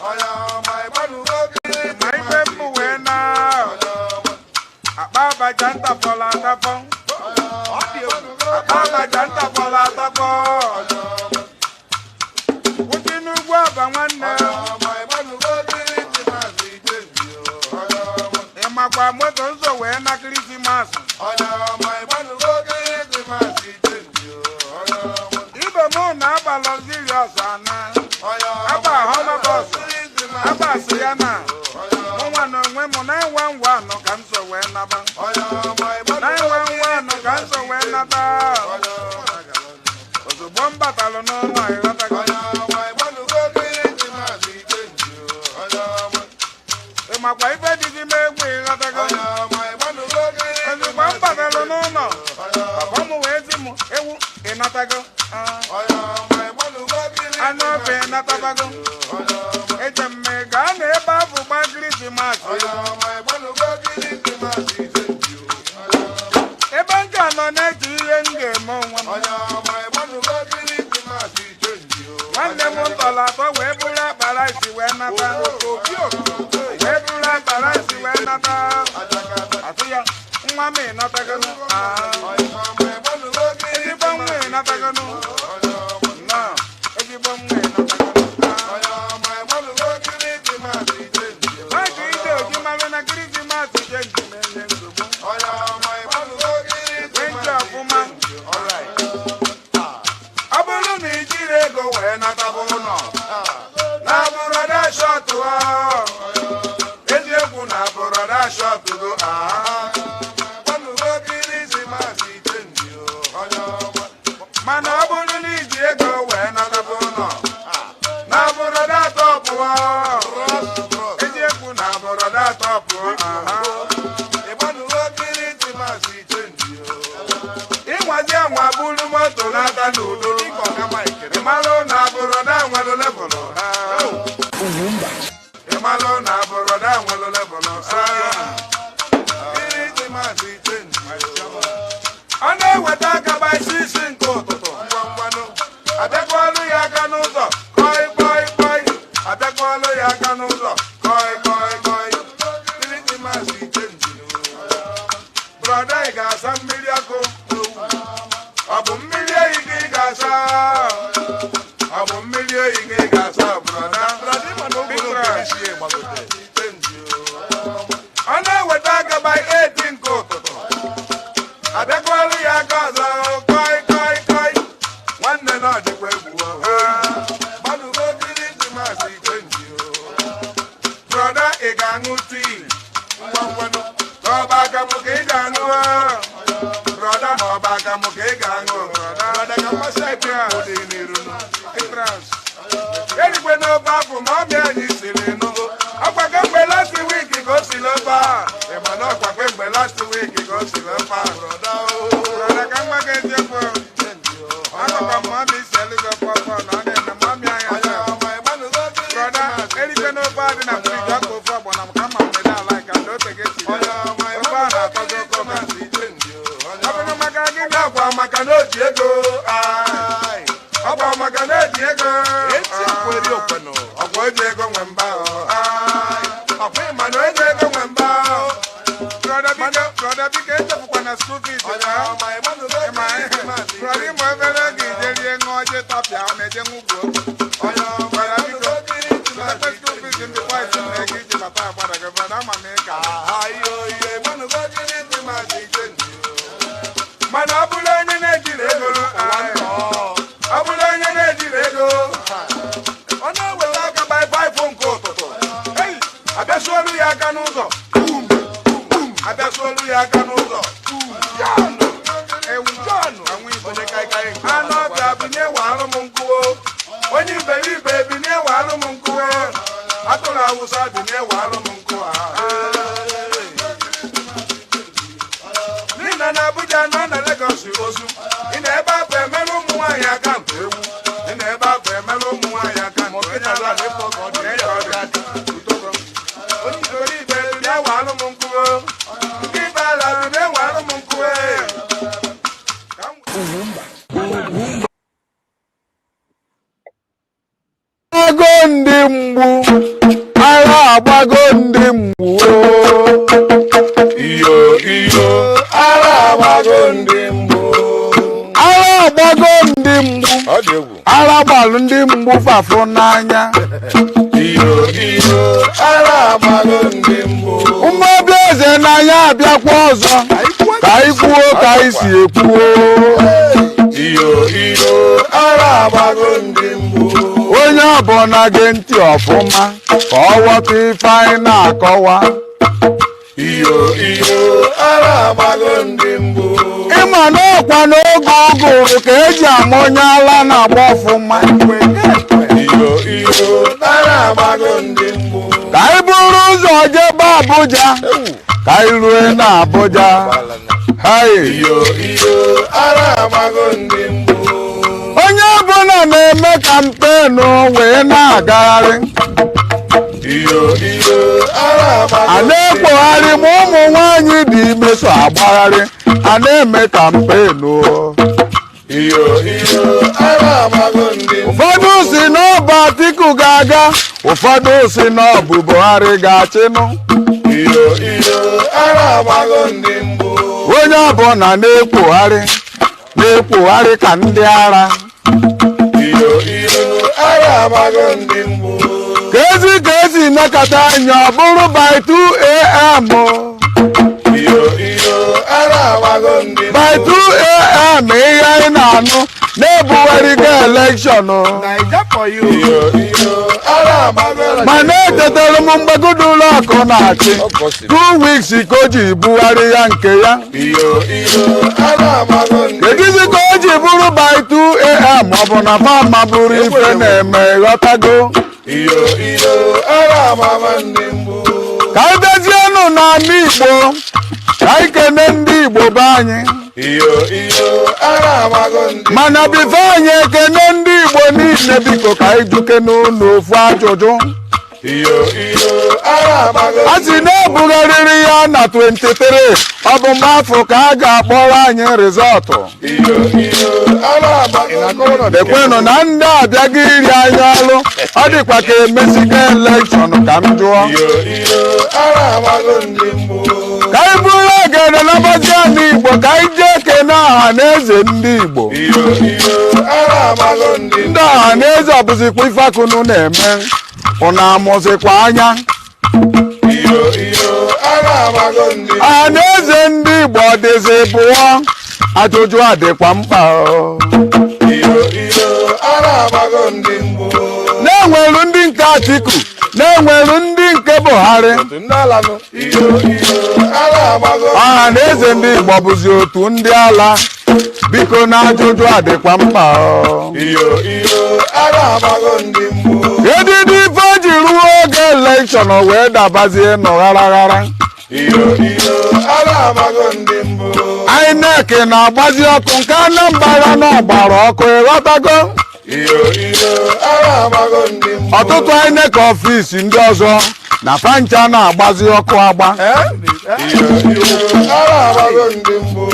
My people were now. Ababa Janta for la tapon. Ababa Janta for la tapon. What you know about one now? My grandmother so we're not Christmas. Even more now, but luxurious, Abba, Homa Boss, Abba Siana. No one, no women, 911, no cancer, when never. 911, no cancer, when never. Was a bomb battle, no, my my wife did you make me not a go? And the one battle, no, no. I'm away in not a go. I know, pay not a go. It's a mega neighbor for my Christmas. A bank on 90 game. One day, one dollar for Webula, but I see when I Balansi when not I see ya, Mammy, not a gun. If you bomb me, not a gun. No, if you bomb me, not a gun. I think you might have a Christmas gentleman. Woman. All right. I believe you go where not a bono. Now, brother, shot to her. Shop to go man, I believe you go when I'm a bono. Now, for that top, if you put now for that top, if I'm working it in my seat, it was young, my bully motor, not a noodle. Malo, now for that one level. Malo, now for that one level. I know what I can buy season go to. I beg all the Yaganuza, koi. I beg all the Yaganuza, koi. Brother, I got some miracle. Abu Milia, Abu Milia, brother. I know what I can buy 18 go to. I beg all the Yagaza, koi. One day not the way we were. Manu go to the mercy, brother, a ganuti. No Bagamuke, brother, no Bagamuke, brother, come and say, anyway, no Babu, Mammy, and he's in no. I forgot my last week, he goes to Lapa. And my not forget my last week, he goes to Lapa. Brother, come again, Jeffo. I got Mammy selling the papa, and the Mammy, brother, anything nobody, and I'm free to go for when I'm coming without like I don't take it. When agbago ndị mgbu agha agbago ndị mgbu iyo agha agbago ndị mgbu agha agbago ndị mgbu agha gbalụ ndị mgbu fafụ n'anya iyo agha agbago ndị mgbu ụmụobi eze n'anya abịakwa ọzọ ka anyị kwuo ka anyị si ekwuo iyo agha agbago ndị mgbu onye ọbụla gị ntị ọfụma ka ọ ghọta ife anyị na-akọwa iyo agha agbago ndị mgbu ịma na ọkwa n'oge ụgụrụ ka eji ama onye ala na-agba ọfụma iyo agha agbago ndị mgbu ka anyị buru ụzọ jebe Abuja ka anyị rue na Abuja iyo agha agbago ndị mgbu onye ọbụla na-eme kampenu wee na-agagharị iyo agha agbago a na-ekpogharị ma ụmụ nwanyị dị ime so agbagharị a na-eme kampenu iyo agha agbago ndị mgbu ụfọdụ si na ọ bụ Atiku ga-aga ụfọdụ si na ọ bụ Buhari ga-achịnụ iyo agha agbago ndị mgbu onye ọbụla na-ekpogharị ka ndị ara iyo agha agbago ndị mgbu ka ezi nekọta anya ọ bụrụ by 2 a.m. iyo agha agbago ndị mgbu by 2 a.m. ihe anyị na-anụ na-ebugharịga elekshọn iyo agha agbago ma na-etetara m mgbagodo ụlọ akụ na-achị 2 weeks ka o ji bugharị ya nke ya iyo agha agbago ndị kedizi ka o ji bụrụ by 2 a.m. ọ bụ na mama bụrụ ife na-eme ghọtago iyo agha agbago ndị mgbu ka anyị bezienụ n'ala Igbo ka anyị kene ndị Igbo be anyị iyo agha agbago ndị mana bifo anyị ekene ndị Igbo niile biko ka anyị juke n'ụlọ ofu ajụjụ iyo agha agbago a sị na-ebugharịrị ya na 23 ọ bụ mgbe afọ ka a ga-akpọrọ anyị rizọtụ iyo agha agbago ekwenụ na ndị abịaghị iri anyị ọrụ ọ dịkwa ka emesiga elekshọn ka m jụọ iyo agha agbago ndị mgbu ka anyị bụrụ ogene n'ọbazi ala Igbo ka anyị jee kene ọha na eze ndị Igbo iyo agha agbago ndị ndị ọha na eze ọbụzikwa ifakunu na-eme ụna amụzikwa anya iyo agha agbago ndị ọha na eze ndị Igbo dịzi bụọ ajụjụ adịkwa mkpa iyo agha agbago ndị mgbu na-enweru ndị nke Atiku na-enweru ndị nke Buhari iyo agha agbago ọha na eze ndị Igbo bụzi otu ndị ala biko na ajụjụ adịkwa mkpa iyo agha agbago ndị mgbu edidi ife ji ruo oge elekshọn wee dabazie n'ọgharaghara iyo agha agbago ndị mgbu INEC na-agbazi ọkụ nke Anambra na ọgbara ọkụ ịghọtago iyo agha agbago ndị mgbu ọtụtụ INEC ọfisi ndị ọzọ na fancha na-agbazi ọkụ agba iyo agha agbago ndị mgbu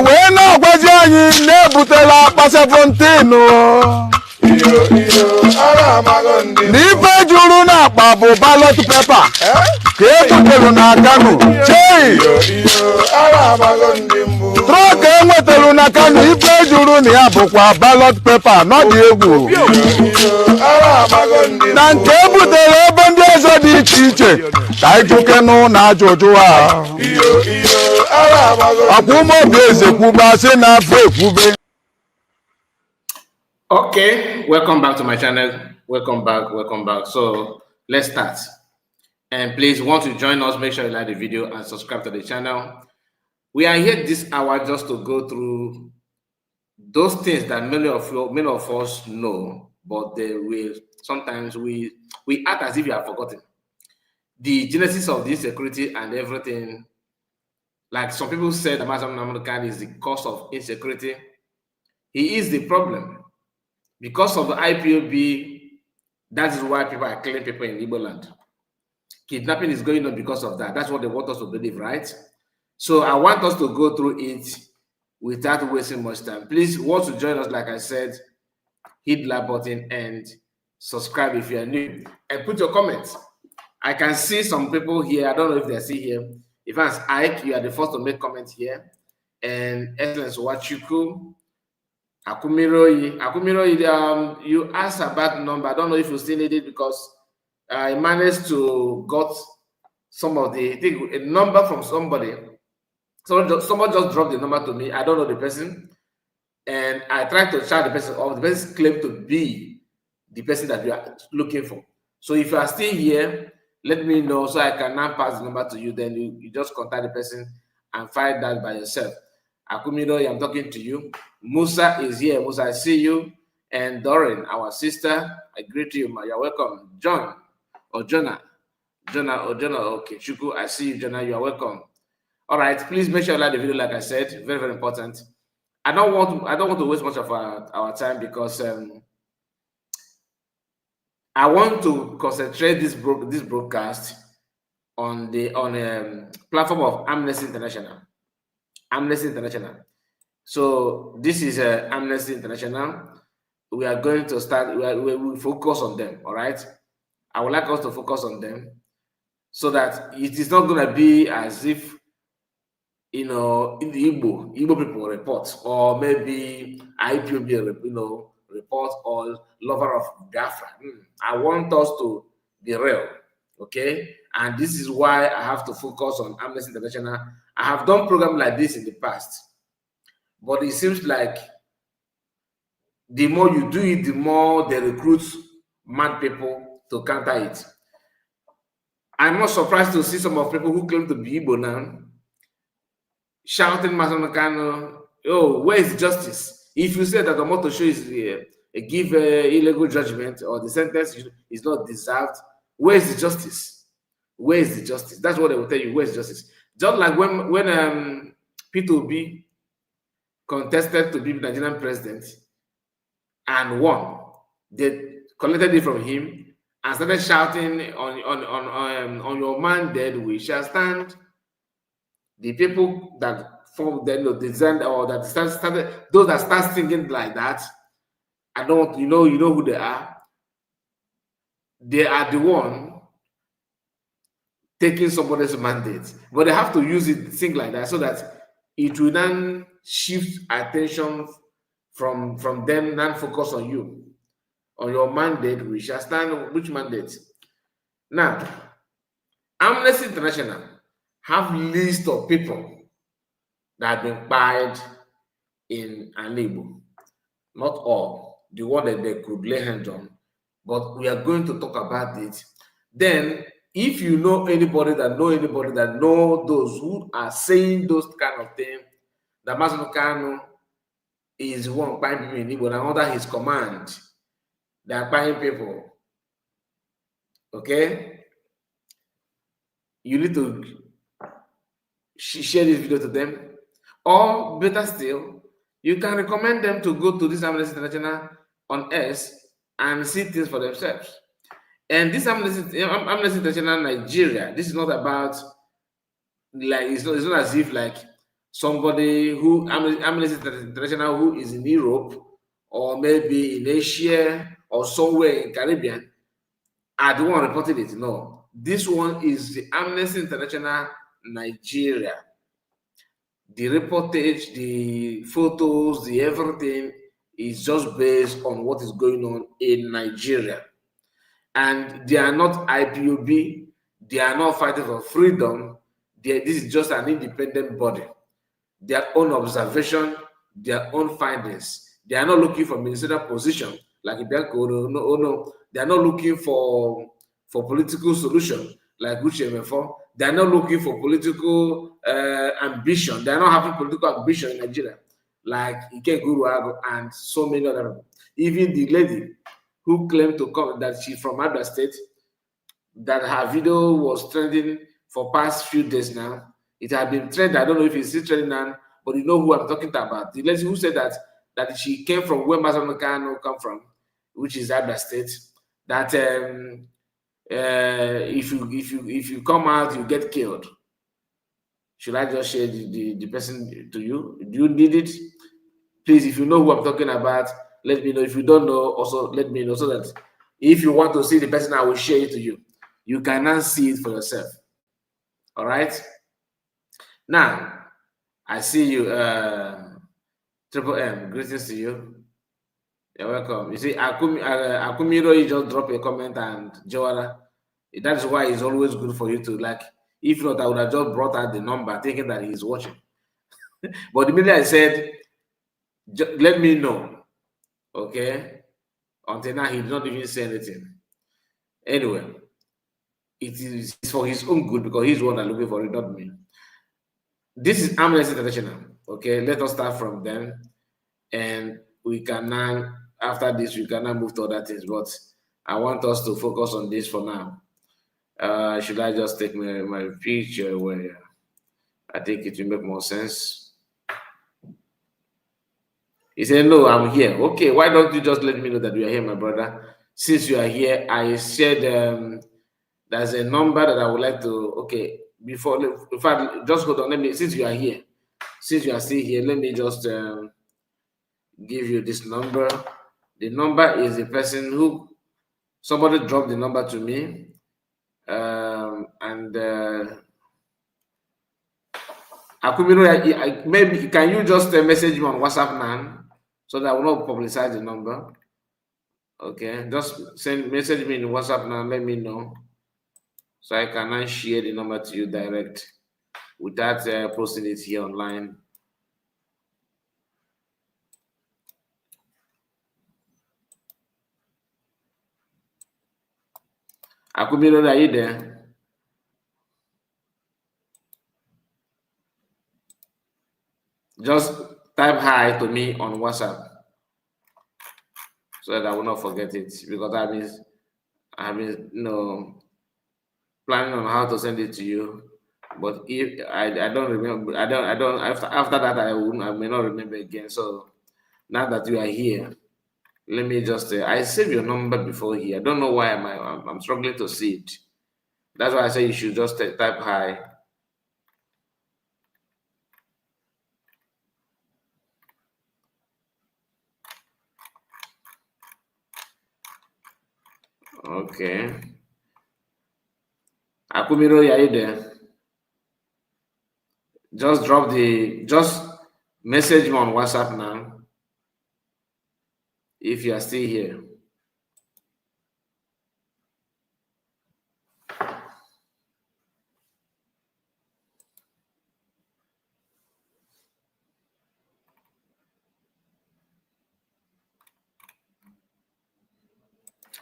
wee na-agwazi anyị na-ebutela akpa 17 iyo agha agbago ndị na ife juru n'akpa bụ ballot paper ka ebutere na Kano chei iyo agha agbago ndị mgbu trọk enwetara na Kano ife juru na ya bụkwa ballot paper n'ọdị egwu iyo agha agbago ndị na nke ebutere ebe ndị ọzọ dị iche iche ka anyị jụke n'ụlọ ajụjụ a iyo agha agbago ọkwa ụmụobi eze kwuba sị na afọ ekwube. Okay, welcome back to my channel. Welcome back. So let's start. And please, want to join us, make sure you like the video and subscribe to the channel. We are here this hour just to go through those things that many of us know, but they will sometimes we act as if you have forgotten. The genesis of the insecurity and everything, like some people said, the Muslim American is the cause of insecurity. He is the problem. Because of the IPOB, that is why people are killing people in Igbo land. Kidnapping is going on because of that. That's what they want us to believe, right? So I want us to go through it without wasting much time. Please, want to join us, like I said, hit the like button and subscribe if you are new, and put your comments. I can see some people here. I don't know if they're still here. If it's Ike, you are the first to make comments here. And Excellence Wachuku, Akumiroyi, you asked about the number. I don't know if you still need it because I managed to got some of the a number from somebody. So someone just dropped the number to me. I don't know the person, and I tried to chat the person off. The person claimed to be the person that you are looking for. So if you are still here, let me know so I can now pass the number to you. Then you just contact the person and find that by yourself. Akumiro, I'm talking to you. Musa is here. Musa, I see you. And Doreen, our sister, I greet you. You're welcome. John or Jonah. Okay. Chuku, I see you, Jonah. You are welcome. All right. Please make sure you like the video, like I said. Very, very important. I don't want to waste much of our time because I want to concentrate this broadcast on the platform of Amnesty International. Amnesty International. So this is Amnesty International. We are going to start. We will focus on them. All right. I would like us to focus on them so that it is not going to be as if in the Igbo people report, or maybe IPOB report, or lover of Biafra. I want us to be real, okay? And this is why I have to focus on Amnesty International. I have done programs like this in the past, but it seems like the more you do it, the more they recruit mad people to counter it. I'm not surprised to see some of people who claim to be Igbo now shouting, Masanakano, oh, where is justice? If you say that the motor show is give illegal judgment, or the sentence is not deserved, where is the justice? Where is the justice? That's what they will tell you. Where is justice? Just like when P2B contested to be Nigerian president and won, they collected it from him and started shouting on your man dead, we shall stand. The people that formed the design, or that started, those that start singing like that, I don't, you know who they are. They are the one taking somebody's mandate, but they have to use it, sing like that, so that it will then shift attention from them and focus on you, on your mandate. We shall stand. Which mandate? Now, Amnesty International have list of people that have been fired in Igbo. Not all, the one that they could lay hands on, but we are going to talk about it. Then, if you know anybody that know those who are saying those kind of things, that Masanukano is one buying people in Igbo, and under his command, they are buying people. Okay? You need to share this video to them, or better still, you can recommend them to go to this Amnesty International on X and see things for themselves. And this Amnesty International Nigeria, this is not about, like, it's not as if like somebody who Amnesty International who is in Europe, or maybe in Asia, or somewhere in Caribbean are the one reporting it. No, this one is the Amnesty International Nigeria. The reportage, the photos, the everything is just based on what is going on in Nigeria. And they are not IPOB, they are not fighting for freedom. This is just an independent body. Their own observation, their own findings. They are not looking for ministerial position like Ibiako. No. They are not looking for political solution like Uche. They are not looking for political ambition. They are not having political ambition in Nigeria like Ike Guruago and so many other people. Even the lady who claimed to come, that she's from Abia State, that her video was trending for past few days now. It had been trending. I don't know if it's still trending now, but you know who I'm talking about. The lady who said that she came from where Masanukano come from, which is Abia State. That if you come out, you get killed. Should I just share the person to you? Do you need it? Please, if you know who I'm talking about, let me know. If you don't know, also let me know, so that If you want to see the person, I will share it to you. You cannot see it for yourself. All right. Now, I see you, Triple M. Greetings to you. You're welcome. You see, Akumiro, you just drop a comment, and Jawara. That's why it's always good for you to like. If not, I would have just brought out the number, thinking that he's watching. But the minute I said, let me know, okay? Until now, he did not even say anything. Anyway, it is for his own good because he's the one that's looking for it, not me. This is Amnesty International, okay? Let us start from them, and we can now, after this, we can now move to other things. But I want us to focus on this for now. Should I just take my picture where I think it will make more sense? He said, no, I'm here. Okay, why don't you just let me know that you are here, my brother? Since you are here, I said there's a number that I would like to, okay, before, in fact, just hold on, let me, since you are here, since you are still here, let me just give you this number. The number is the person who, somebody dropped the number to me, Akumiro, maybe can you just message me on WhatsApp now so that I will not publicize the number? Okay, just message me in WhatsApp now. Let me know so I can now share the number to you direct without posting it here online. Akumiro, are you there? Just type hi to me on WhatsApp so that I will not forget it, because I've been planning on how to send it to you, but if I don't remember, I don't after that I may not remember again. So now that you are here, let me just I saved your number before here. I don't know why I'm struggling to see it. That's why I say you should just type hi. Okay. Akumiro, are you there? Just message me on WhatsApp now if you are still here.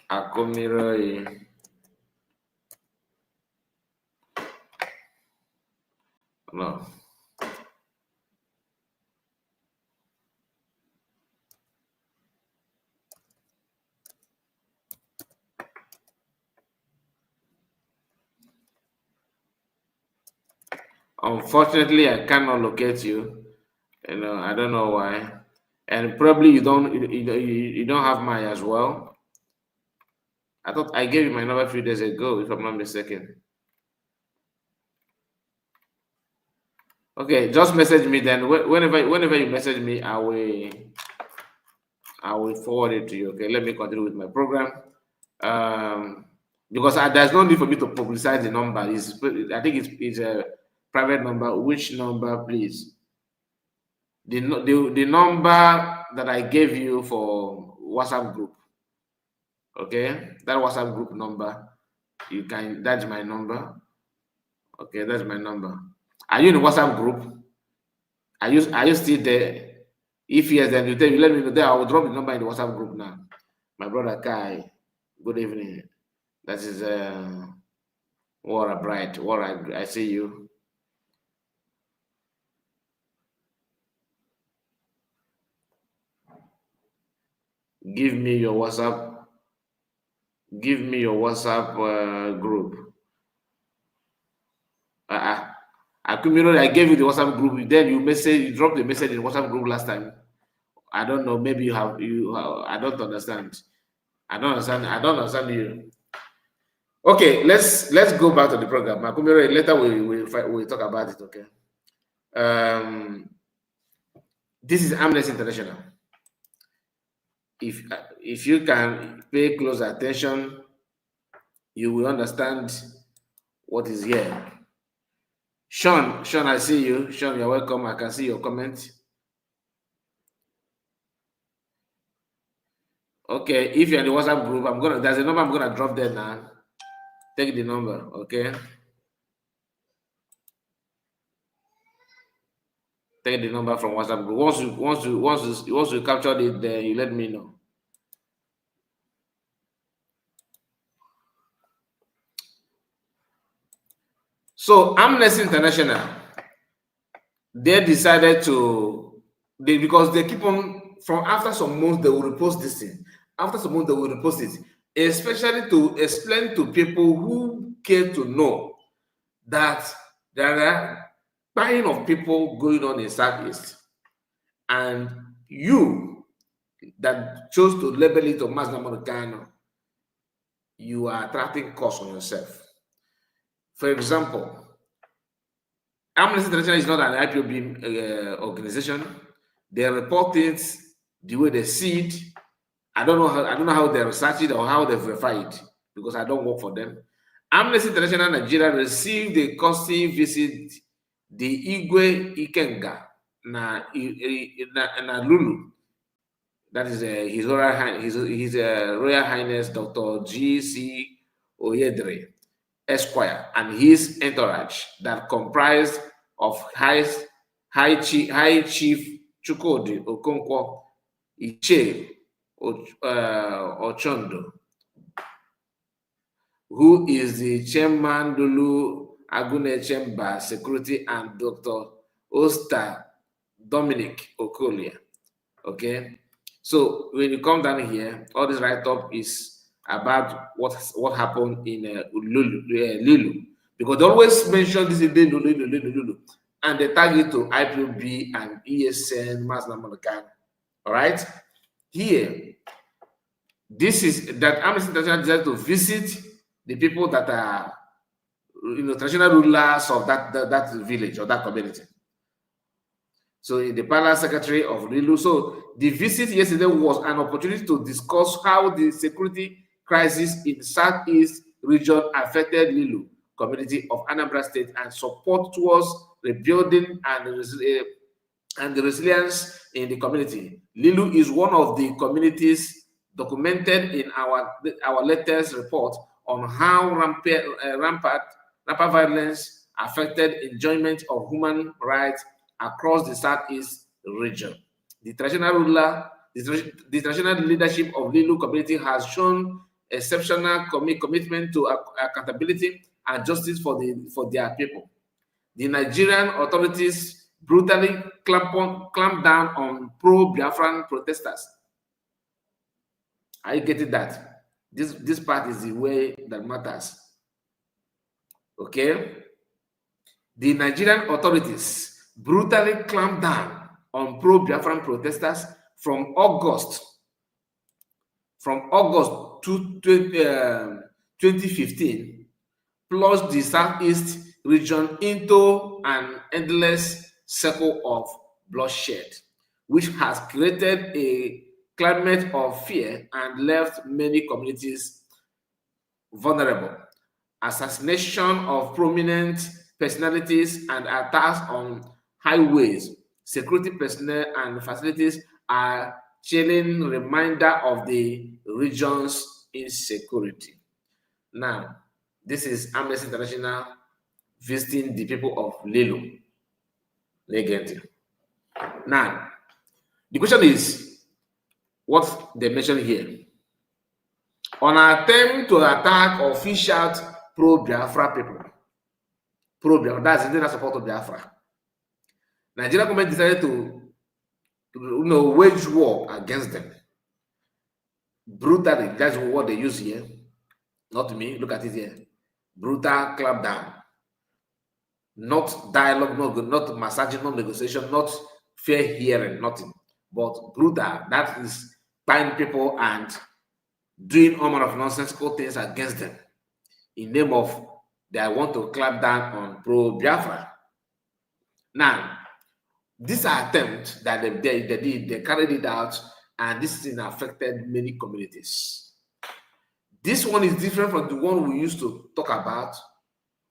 Akumiro. No. Unfortunately, I cannot locate you. I don't know why, and probably you don't have mine as well. I thought I gave you my number a few days ago, if I'm not mistaken. Okay, just message me then. Whenever you message me, I will forward it to you. Okay, let me continue with my program. Because there's no need for me to publicize the number. I think it's a private number. Which number, please? The number that I gave you for WhatsApp group. Okay, that WhatsApp group number. That's my number. Okay, that's my number. Are you in the WhatsApp group? Are you still there? If yes, then you let me know there. I will drop the number in the WhatsApp group now. My brother Kai, good evening. That is Wara Bright. Wara, I see you. Give me your WhatsApp. Give me your WhatsApp group. I gave you the WhatsApp group. Then you dropped the message in the WhatsApp group last time. I don't know. Maybe you have. I don't understand. I don't understand you. Okay, let's go back to the program. Later we'll talk about it. Okay. This is Amnesty International. if you can pay close attention, you will understand what is here. Sean, I see you. Sean, you're welcome. I can see your comment. Okay, if you're in the WhatsApp group, there's a number I'm gonna drop there now. Take the number, okay? Take the number from WhatsApp group. Once you capture it, then you let me know. So Amnesty International, they decided because they keep on, from after some months they will repost this thing. After some months they will repost it, especially to explain to people who care to know that there are buying of people going on in Southeast, and you that chose to label it to mass Americano, you are attracting costs on yourself. For example, Amnesty International is not an IPOB organization. They report it the way they see it. I don't know how they research it or how they verify it, because I don't work for them. Amnesty International Nigeria received a costly visit the Igwe Ikenga na Lulu. That is His Royal Highness Dr. G.C. Oyedre, Esquire, and his entourage that comprised of High Chief Chukwudi Okonkwo Iche Ochondo, who is the chairman Lulu Agune Chamber Security, and Dr. Oster Dominic Okolia. Okay, so when you come down here, all this write-up is about what happened in Lulu, because they always mention this in Lulu, and they tag it to IPOB and ESN Mass Namalakan. All right, here, this is that Amnesty International decided to visit the people that are, traditional rulers of that village or that community. So the Palace Secretary of Lilu. So the visit yesterday was an opportunity to discuss how the security crisis in Southeast region affected Lilu community of Anambra State, and support towards rebuilding and the resilience in the community. Lilu is one of the communities documented in our latest report on how rampant violence affected enjoyment of human rights across the Southeast region. The traditional leadership of Lilu community has shown exceptional commitment to accountability and justice for their people. The Nigerian authorities brutally clamped down on pro-Biafran protesters. Are you getting that? This part is the way that matters. Okay? The Nigerian authorities brutally clamped down on pro-Biafran protesters from August 2015, plunged the Southeast region into an endless circle of bloodshed, which has created a climate of fear and left many communities vulnerable. Assassination of prominent personalities and attacks on highways, security personnel, and facilities are chilling reminder of the region's insecurity. Now, this is Amnesty International visiting the people of Lilu. Now, the question is what they mentioned here. On an attempt to attack or fish out pro-Biafra people, pro-Biafra, that's the support of Biafra, Nigerian government decided to wage war against them. Brutally, that's what they use here. Not me, look at it here. Brutal clampdown. Not dialogue, not massaging, not negotiation, not fair hearing, nothing. But brutal, that is buying people and doing all manner of nonsensical things against them in name of they want to clamp down on pro-Biafra. Now, this attempt that they did, they carried it out, and this thing affected many communities. This one is different from the one we used to talk about,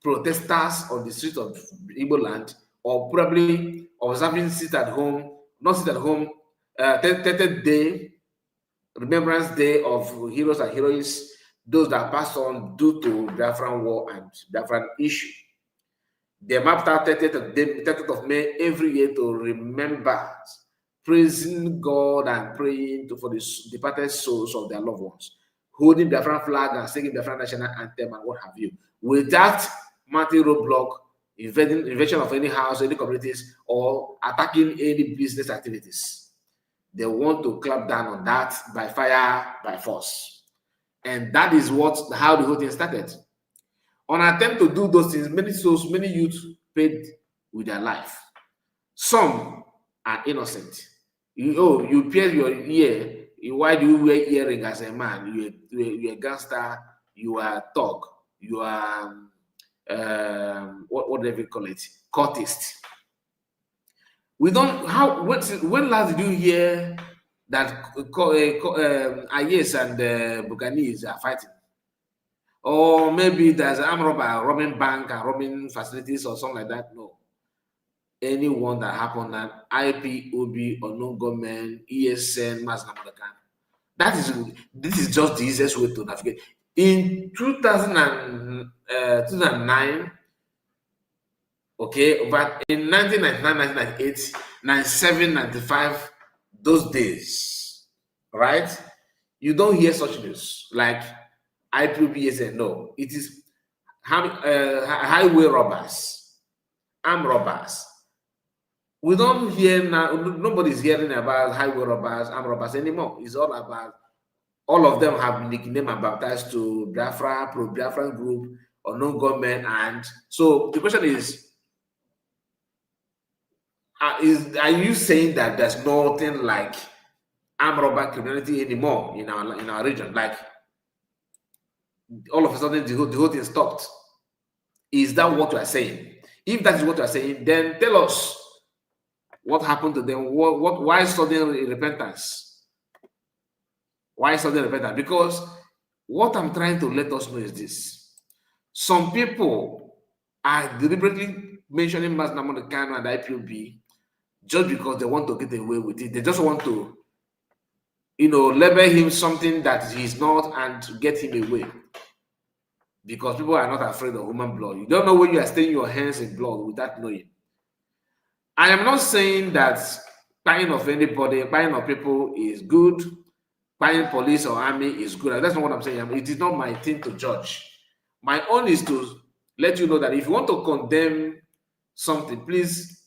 protesters on the streets of Igbo land, or probably observing sit at home, not sit at home, 30th day, Remembrance Day of heroes and heroines, those that passed on due to Biafran war and Biafran issue. They mapped out 30th of May every year to remember, praising God and praying for the departed souls of their loved ones, holding Biafran flag and singing Biafran national anthem and what have you, without mounting roadblock, invasion of any house, any communities, or attacking any business activities. They want to clamp down on that by fire, by force. And that is how the whole thing started. On attempt to do those things, many souls, many youths paid with their life. Some are innocent. You pierce your ear. Why do you wear earring as a man? You're a gangster. You are a thug. You are what do they call it? Cultist. We don't. When last did you hear that Ayes and Buganese are fighting? Or maybe there's an armed robber robbing bank and robbing facilities or something like that. No. Anyone that happened at IPOB or no government, ESN, Mass Namodakan. This is just the easiest way to navigate. In 2009, okay, but in 1999, 1998, 97, 95, those days, right? You don't hear such news like IPOB, no. It is highway robbers, armed robbers. We don't hear now, nobody's hearing about highway robbers, armed robbers anymore. It's all about, all of them have nicknamed and baptized to Biafra, pro-Biafran group, or no government. And so the question is, are you saying that there's nothing like armed robber criminality anymore in our region? Like, all of a sudden the whole thing stopped. Is that what you are saying? If that is what you are saying, then tell us what happened to them. Why sudden repentance? Why sudden repentance? Because what I'm trying to let us know is this: some people are deliberately mentioning Mass Nnamdi Kanu and IPOB just because they want to get away with it. They just want to, label him something that he's not and to get him away. Because people are not afraid of human blood. You don't know when you are staining your hands in blood without knowing. I am not saying that buying of anybody, buying of people is good. Buying police or army is good. That's not what I'm saying. It is not my thing to judge. My own is to let you know that if you want to condemn something, please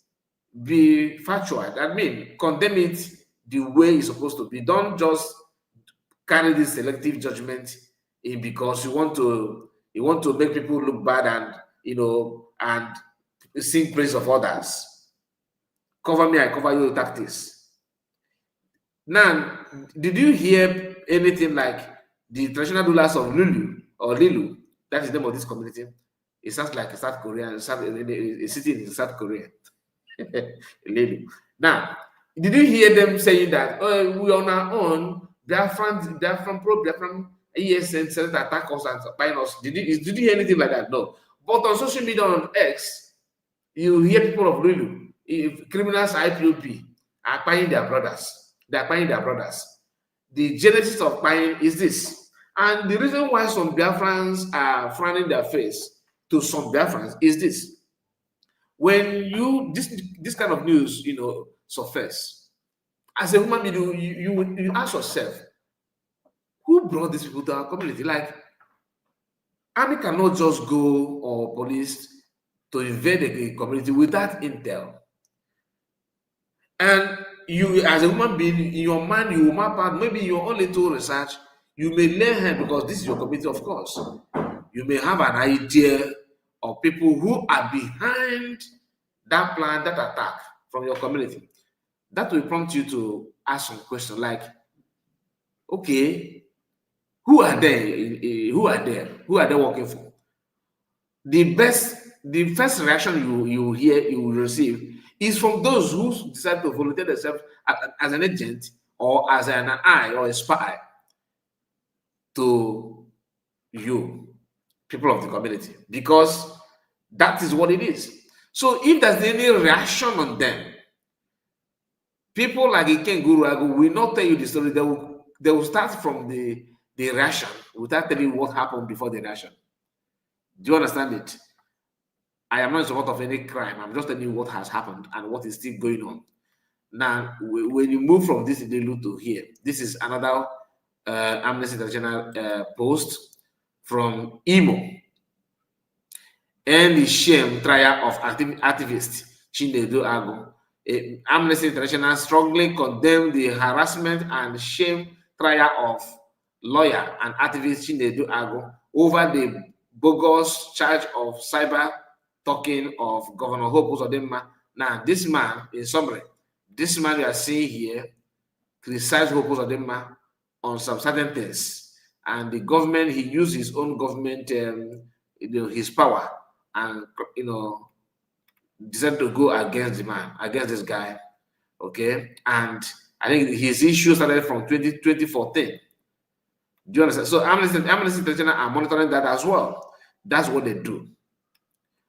be factual. I mean, condemn it the way it's supposed to be. Don't just carry this selective judgment in because you want to make people look bad and and sing praise of others. Cover me, I cover you tactics. Now, did you hear anything like the traditional rulers of Lulu or Lilu? That is the name of this community. It sounds like a South Korean, a city in South Korea. Lilu. Now, did you hear them saying that we on our own, Biafran pro, Biafran ESN said to attack us and bind us? Did you hear anything like that? No. But on social media, on X, you hear people of Lulu, if criminals IPOB are buying their brothers. They are buying their brothers. The genesis of buying is this. And the reason why some Biafrans are frowning their face to some Biafrans is this. When this kind of news, surface, as a human being, you ask yourself, who brought these people to our community? Like, army cannot just go, or police, to invade a community without intel. And you, as a human being, in your mind, you will map out maybe your own little research. You may learn because this is your community, of course. You may have an idea of people who are behind that plan, that attack from your community. That will prompt you to ask some questions like, okay, who are they? Who are they working for? The first reaction you will receive is from those who decide to volunteer themselves as an agent or as an eye or a spy to you, people of the community, because that is what it is. So if there's any reaction on them, people like Iken Guru Agu will not tell you the story. They will start from the reaction without telling you what happened before the reaction. Do you understand it? I am not in support of any crime. I'm just telling you what has happened and what is still going on. Now, when you move from this Idelu to here, this is another Amnesty International post from Imo. And the shame trial of activist Chinedu Agu. Amnesty International strongly condemned the harassment and shame trial of lawyer and activist Chinedu Agu over the bogus charge of cyber talking of Governor Hope Uzodimma. Now, this man, in summary, this man you are seeing here criticized Hope Uzodimma on some certain things, and the government, he used his own government, his power, and decided to go against the man, against this guy. Okay, and I think his issue started from 2014. Do you understand? So Amnesty International are monitoring that as well. That's what they do.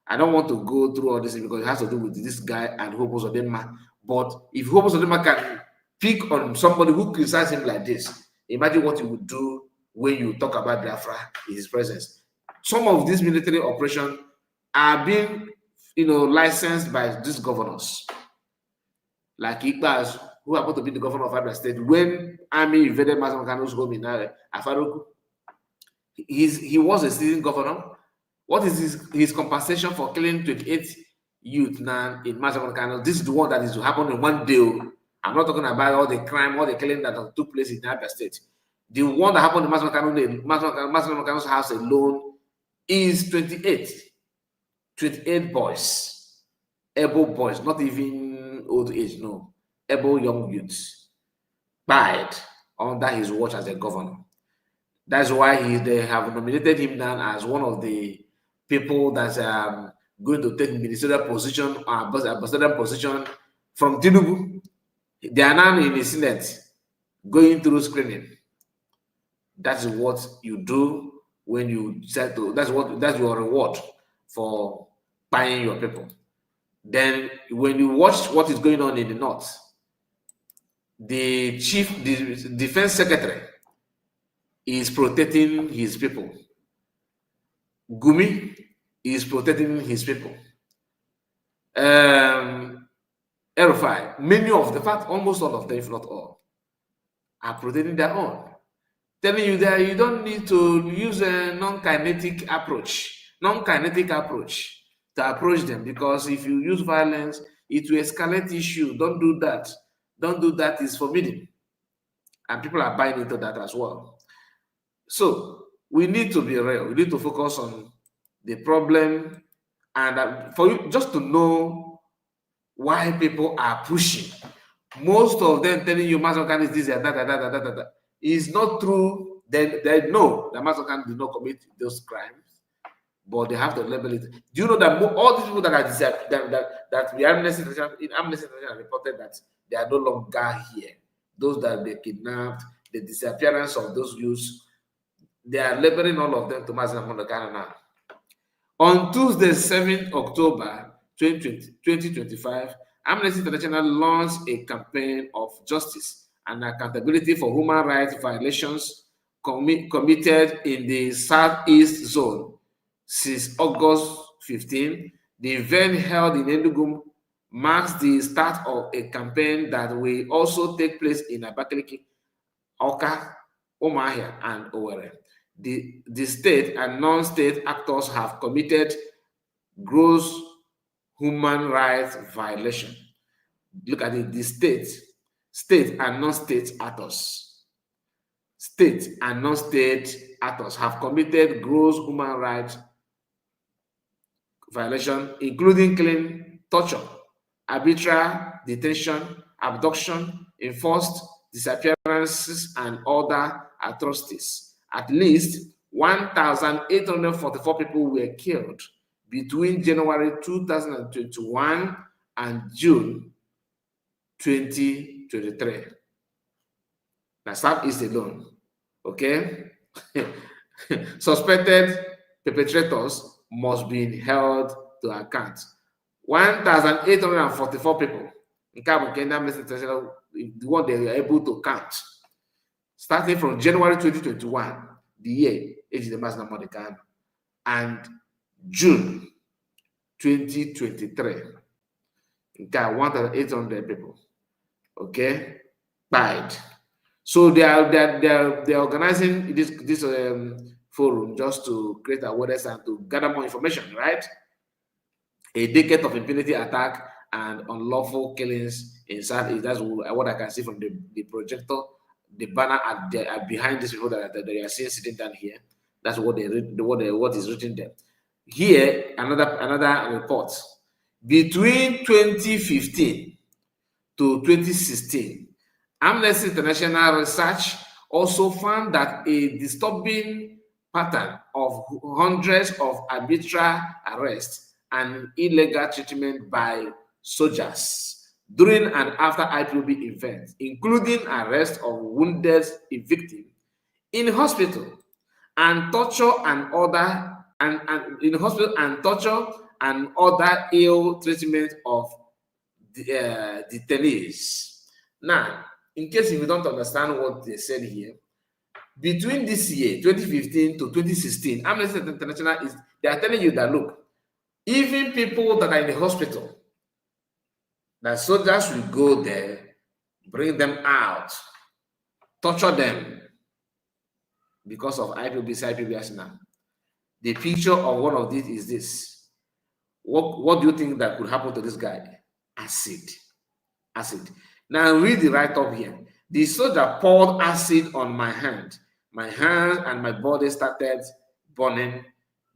I don't want to go through all this because it has to do with this guy and Hope Uzodimma. But if Hope Uzodimma can pick on somebody who criticizes him like this, imagine what you would do when you talk about Biafra in his presence. Some of these military operations are being, licensed by these governors, like Iqbaz, who happened to be the governor of Abia State when army invaded Mazamkano's home in Afaruku. He was a sitting governor. What is his compensation for killing 28 youth now in Mazamkano? This is the one that is to happen in one day. I'm not talking about all the crime, all the killing that took place in Abia State. The one that happened in Mazamkano's house alone is 28 boys, able boys, not even old age, no, able young youths, died under his watch as a governor. That's why they have nominated him down as one of the people that's going to take ministerial position or ambassador position from Tinubu. They are now in the Senate going through screening. That's what you do when you settle. That's your reward for buying your people. Then when you watch what is going on in the north, the defense secretary is protecting his people. Gumi is protecting his people. Erufai, many of the fact, almost all of them, if not all, are protecting their own. Telling you that you don't need to use a non-kinetic approach to approach them, because if you use violence, it will escalate issue. Don't do that. Don't do that is forbidden. And people are buying into that as well. So we need to be real. We need to focus on the problem, and for you just to know why people are pushing. Most of them telling you Masokan is this, that. It's not true. They know that Masokan did not commit those crimes, but they have to label it. Do you know that all these people that are that the Amnesty International reported that they are no longer here, those that they kidnapped, the disappearance of those youths, they are labeling all of them to Masokan now. On Tuesday, 7th October 2025, Amnesty International launched a campaign of justice and accountability for human rights violations committed in the Southeast Zone since August 15. The event held in Enugu marks the start of a campaign that will also take place in Abakaliki, Awka, Umuahia, and Owerri. The state and non-state actors have committed gross human rights violation. Look at it, the state and non-state actors. State and non-state actors have committed gross human rights violation, including killing, torture, arbitrary detention, abduction, enforced disappearances, and other atrocities. At least 1,844 people were killed between January 2021 and June 2023. Now, Southeast alone. Okay? Suspected perpetrators must be held to account. 1,844 people. The one they were able to count. Starting from January 2021, the year, and June 2023. 1,800 people. Okay? Died. So they are organizing this forum just to create awareness and to gather more information, right? A decade of impunity attack and unlawful killings in Southeast. That's what I can see from the projector, the banner behind these people that they are seeing sitting down here. That's what they read. What is written there. Here, another report. Between 2015 to 2016, Amnesty International research also found that a disturbing pattern of hundreds of arbitrary arrests and illegal treatment by soldiers during and after IPOB events, including arrest of wounded victims in hospital and torture and other ill treatment of detainees. Now, in case if you don't understand what they said here, between this year, 2015 to 2016, Amnesty International they are telling you that, look, even people that are in the hospital, that soldiers will go there, bring them out, torture them because of IPOB now. The picture of one of these is this. What do you think that could happen to this guy? Acid. Now read the write-up here. The soldier poured acid on my hand. My hand and my body started burning.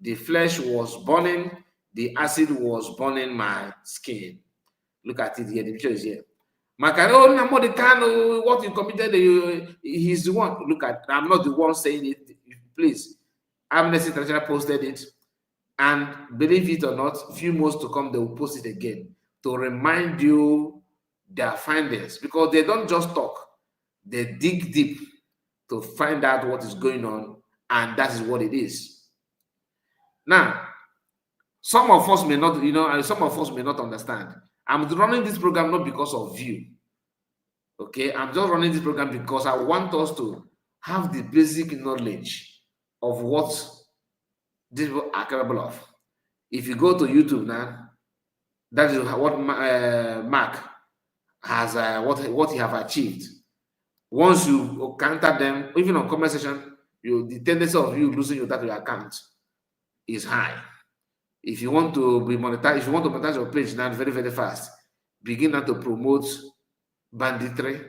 The flesh was burning. The acid was burning my skin. Look at it here. The picture is here. Macaroni, what you committed, he's the one. Look at, I'm not the one saying it. Please. Amnesty International posted it. And believe it or not, few months to come, they will post it again to remind you their findings, because they don't just talk, they dig deep to find out what is going on, and that is what it is. Now, some of us may not, and some of us may not understand. I'm running this program not because of you. Okay, I'm just running this program because I want us to have the basic knowledge of what these people are capable of. If you go to YouTube now, that is what Mark has, what he have achieved. Once you counter them, even on comment section, the tendency of you losing your data account is high. If you want to be monetized, if you want to monetize your page now very, very fast, begin now to promote banditry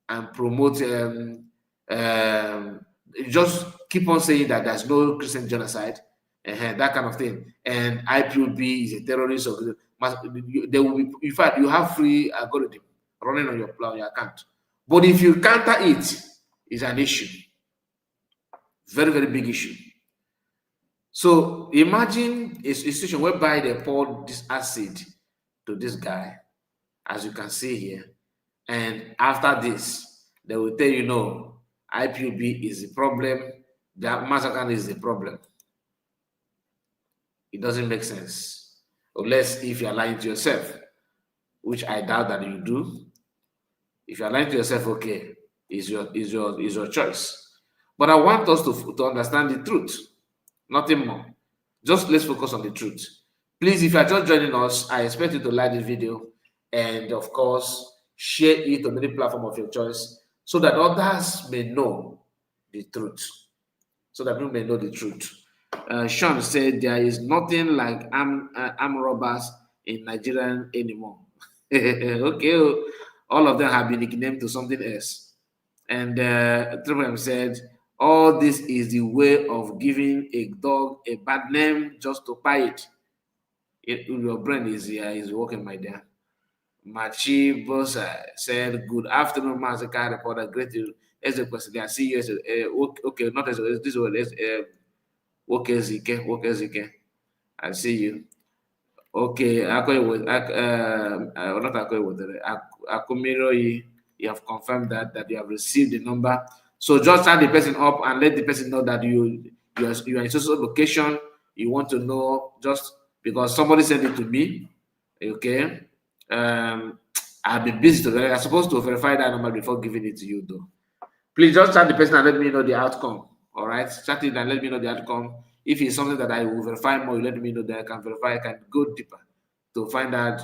and promote just keep on saying that there's no Christian genocide, that kind of thing, and IPOB is a terrorist. There will be, in fact, you have free algorithm running on your account. But if you counter it, it's an issue. Very, very big issue. So imagine a situation whereby they poured this acid to this guy, as you can see here, and after this, they will tell you, no, IPOB is the problem, that massacre is the problem. It doesn't make sense, unless if you're lying to yourself, which I doubt that you do. If you're lying to yourself, okay, is your choice. But I want us to understand the truth, nothing more. Just let's focus on the truth. Please, if you're just joining us, I expect you to like this video and, of course, share it on any platform of your choice so that others may know the truth. Sean said there is nothing like armed robbers in Nigeria anymore. Okay, all of them have been nicknamed to something else. And Triple said, all this is the way of giving a dog a bad name just to buy it. Your brain is working, my dear. Machi Bosa said, good afternoon, Mazaka reporter. Great to as a question. I see you as okay, not as this one as okay, Zike. I see you. Okay, not Akumiro you have confirmed that you have received the number. So just chat the person up and let the person know that you are in social location. You want to know just because somebody sent it to me. Okay. I've been busy today. I'm supposed to verify that number before giving it to you, though. Please just chat the person and let me know the outcome. All right, chat it and let me know the outcome. If it's something that I will verify more, you let me know that I can verify. I can go deeper to find out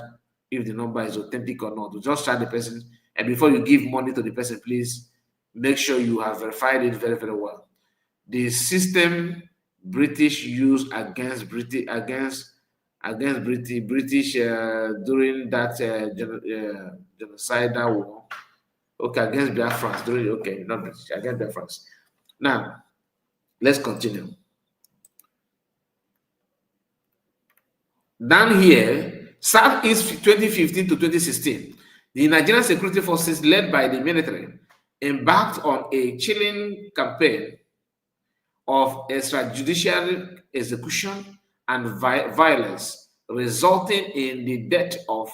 if the number is authentic or not. Just chat the person, and before you give money to the person, please make sure you have verified it very, very well. The system British use against British during that genocidal war. Okay, against Biafra during not British, against Biafra. Now, let's continue. Down here, Southeast 2015 to 2016, the Nigerian security forces led by the military embarked on a chilling campaign of extrajudicial execution and violence, resulting in the death of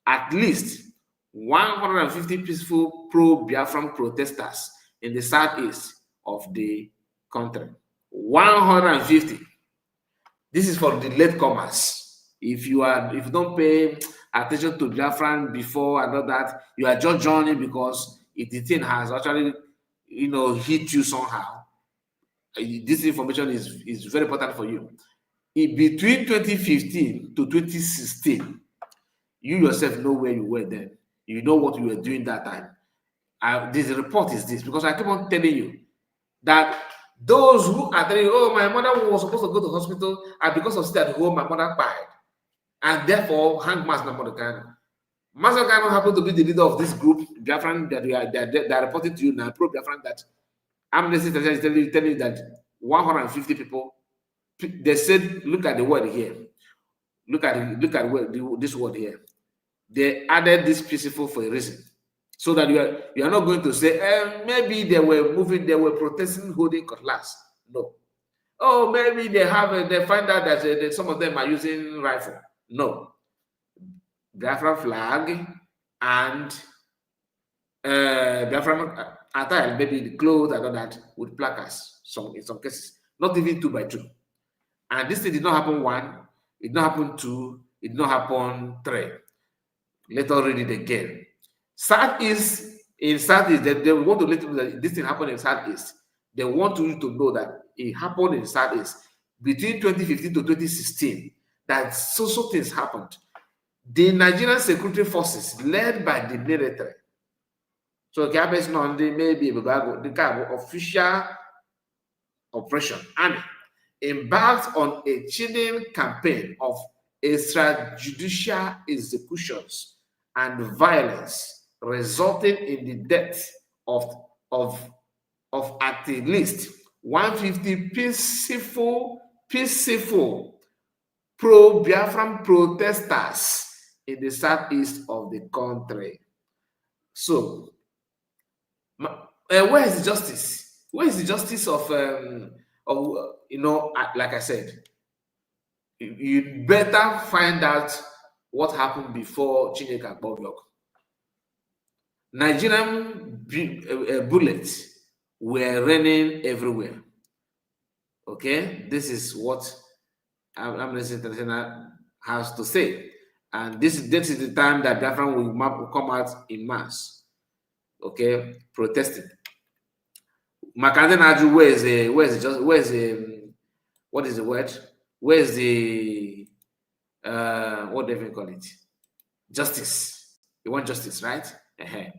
at least 150 peaceful pro-Biafran protesters in the southeast of the country. 150. This is for the latecomers. If you don't pay attention to Biafran before and all that, you are just joining because the thing has actually, hit you somehow. This information is very important for you. Between 2015 to 2016, you yourself know where you were then. You know what you were doing that time. This report is this because I keep on telling you that those who are telling you, oh, my mother was supposed to go to the hospital, and because of stay at home, my mother died. And therefore, hang Mas Namodekano. Mas Namodekano happened to be the leader of this group, Biafran, that they are reporting to you now, pro-Biafran, that Amnesty is telling you that 150 people, they said, look at the word here. Look at this word here. They added this peaceful for a reason. So that you are not going to say, maybe they were protesting holding cutlass. No. Oh, maybe they find out that some of them are using rifle. No. Biafra flag and Biafra attire, maybe the clothes and all that with placards, in some cases, not even 2 by 2. And this thing did not happen 1, it did not happen 2, it did not happen 3. Let us read it again. Southeast, they want to let you know that this thing happened in Southeast. They want you to know that it happened in Southeast between 2015 to 2016. That social things happened. The Nigerian security forces, led by the military, so maybe the kind of official operation, army, embarked on a chilling campaign of extrajudicial executions and violence, resulting in the death of at least 150 peaceful pro-Biafran protesters in the southeast of the country. So, where is the justice? Where is the justice of like I said, you better find out what happened before Chineke Boblok. Nigerian bullets were raining everywhere. Okay, this is what Amnesty International has to say, and this is the time that Biafran will come out in mass. Okay, protesting. Makande Naju, what is the word? Where's the what do you call it? Justice. You want justice, right?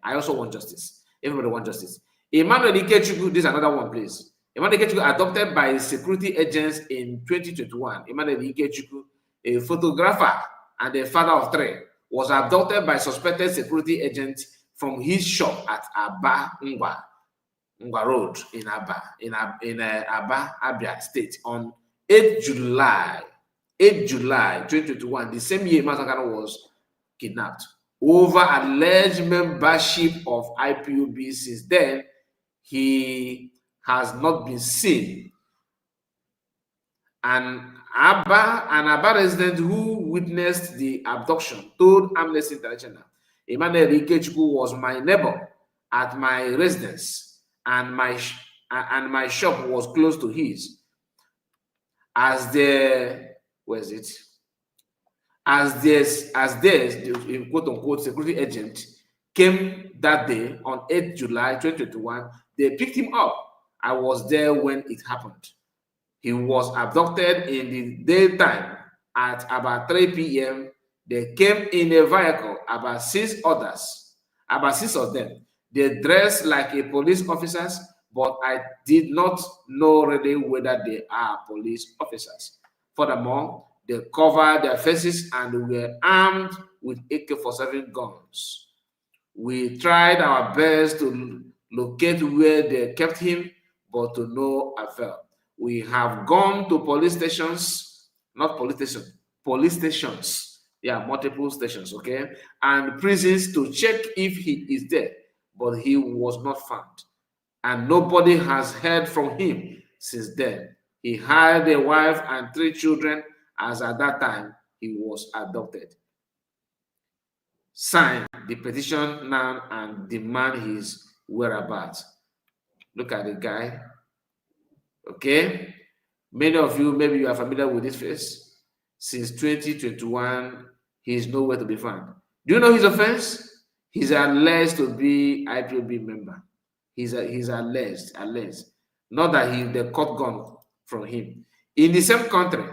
I also want justice. Everybody wants justice. Emmanuel Ikechukwu, this is another one, please. Emmanuel Ikechukwu, adopted by security agents in 2021. Emmanuel Ikechukwu, a photographer and a father of 3, was abducted by suspected security agents from his shop at Aba Ngwa Road in Aba, Aba, Abia State on 8 July 2021, the same year Masakano was kidnapped, over alleged membership of IPOB. Since then, he has not been seen. An Aba resident who witnessed the abduction told Amnesty International, Emmanuel Ikechukwu was my neighbor at my residence, and my shop was close to his. As the quote unquote security agent came that day on 8th July 2021, they picked him up. I was there when it happened. He was abducted in the daytime at about 3 p.m. They came in a vehicle, about six of them. They dressed like a police officers, but I did not know really whether they are police officers. Furthermore, they covered their faces and were armed with AK-47 guns. We tried our best to locate where they kept him, but to no avail. We have gone to police stations, yeah, multiple stations, okay, and prisons to check if he is there, but he was not found, and nobody has heard from him since then. He had a wife and 3 children, as at that time he was adopted. Sign the petition now and demand his whereabouts. Look at the guy. Okay, many of you, maybe you are familiar with this face. Since 2021, he is nowhere to be found. Do you know his offense? He's alleged to be IPOB member. He's alleged. Not that they caught gun from him. In the same country,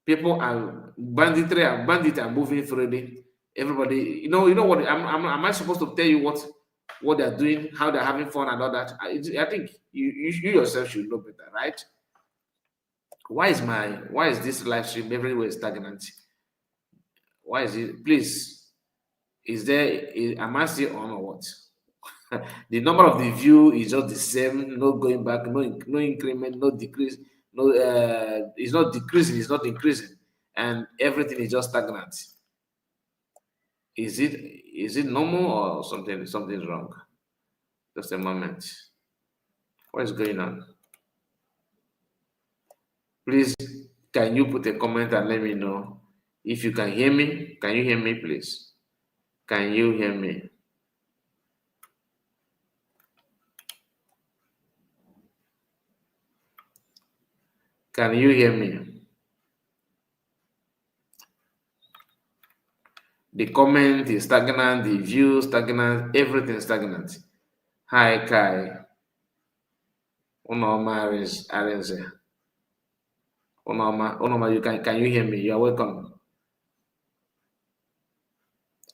people are bandits are moving freely. Everybody, you know what? Am I supposed to tell you what they're doing, how they're having fun and all that? I think you yourself should know better, right? Why is this live stream everywhere stagnant? Why is it? Please, am I still on or what? The number of the view is just the same, no going back, no increment, no decrease, no it's not decreasing, it's not increasing, and everything is just stagnant. Is it normal or something's wrong? Just a moment. What is going on? Please, can you put a comment and let me know if you can hear me? Can you hear me, please? Can you hear me? Can you hear me? The comment is stagnant, the view stagnant, everything stagnant. Hi, Kai. Unoma Arenze. Unoma, can you hear me? You are welcome.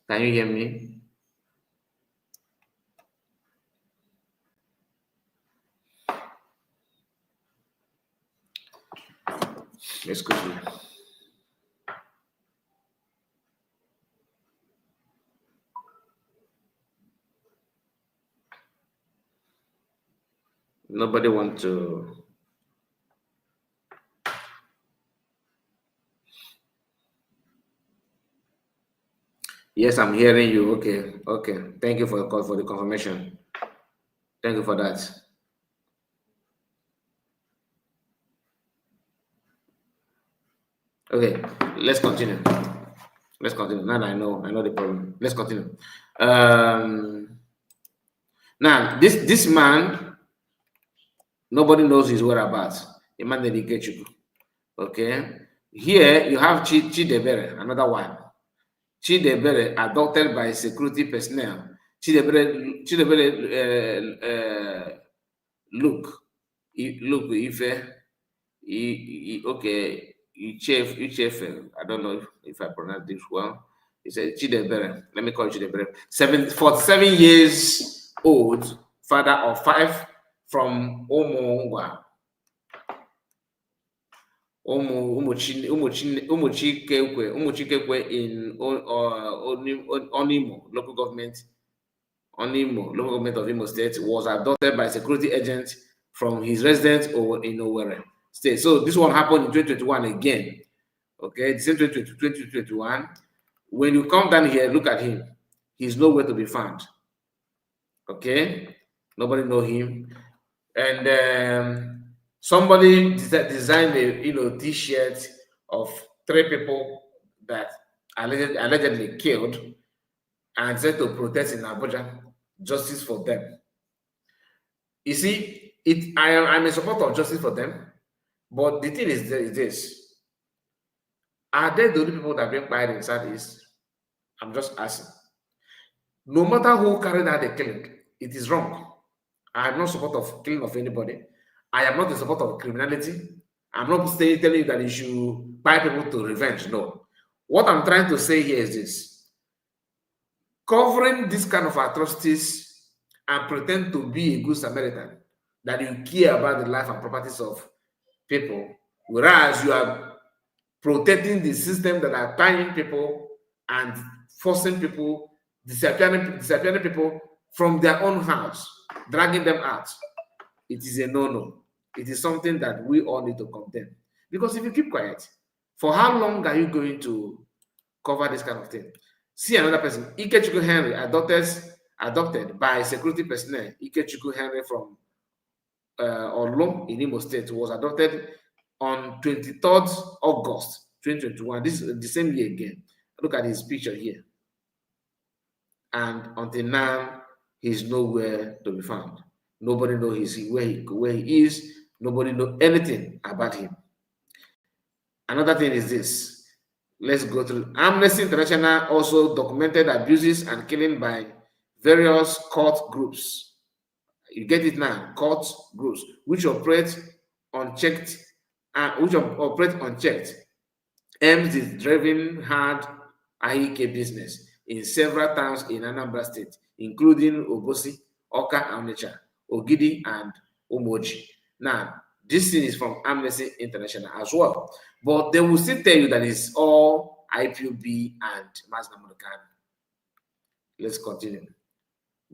Can you hear me? Excuse me. Nobody want to. Yes, I'm hearing you. Okay. Thank you for the confirmation. Thank you for that. Okay, let's continue. Now that I know the problem. Let's continue. Now this man, nobody knows his whereabouts. A man that he get you. Okay. Here you have Chidebere, another one. Chidebere adopted by security personnel. Chidebere look Ife. Okay. I don't know if I pronounce this well. He said Chidebere. Let me call it Chidebere. 47 years old, father of 5 from Omongwa. Umuchikekwe in Onimo local government of Imo State, was adopted by security agent from his residence in Owerri State. So this one happened in 2021 again. Okay, the same 2021. When you come down here, look at him. He's nowhere to be found. Okay, nobody know him, and somebody designed a T-shirt of 3 people that allegedly killed, and said to protest in Abuja, justice for them. You see, I'm a supporter of justice for them, but the thing is this. Are they the only people that have been quiet in Southeast? I'm just asking. No matter who carried out the killing, it is wrong. I am not support of killing of anybody. I am not in support of criminality. I'm not telling you that you should buy people to revenge. No. What I'm trying to say here is this. Covering this kind of atrocities and pretend to be a good Samaritan, that you care about the life and properties of people, whereas you are protecting the system that are tying people and forcing people, disappearing people from their own house, dragging them out. It is a no-no. It is something that we all need to condemn. Because if you keep quiet, for how long are you going to cover this kind of thing? See another person, Ikechukwu Henry, adopted by security personnel. Ikechukwu Henry from Olom in Imo State was adopted on 23rd August 2021. This is the same year again. Look at his picture here. And until now, he's nowhere to be found. Nobody knows where he is. Nobody knows anything about him. Another thing is this. Let's go through. Amnesty International also documented abuses and killing by various cult groups. You get it now, cult groups, which operate unchecked, aims is driving hard Ahike business in several towns in Anambra State, including Obosi, Oka, Onitsha, Ogidi, and Umoji. Now, this thing is from Amnesty International as well, but they will still tell you that it's all IPOB and Maznamurkan. Let's continue.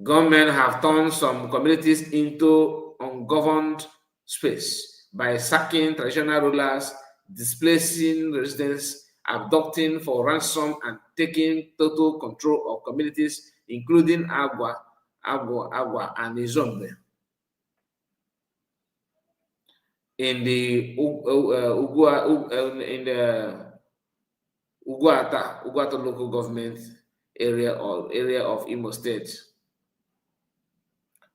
Government have turned some communities into ungoverned space by sacking traditional rulers, displacing residents, abducting for ransom, and taking total control of communities, including Agwa, and Izombe. In the Uguata local government area of Imo State,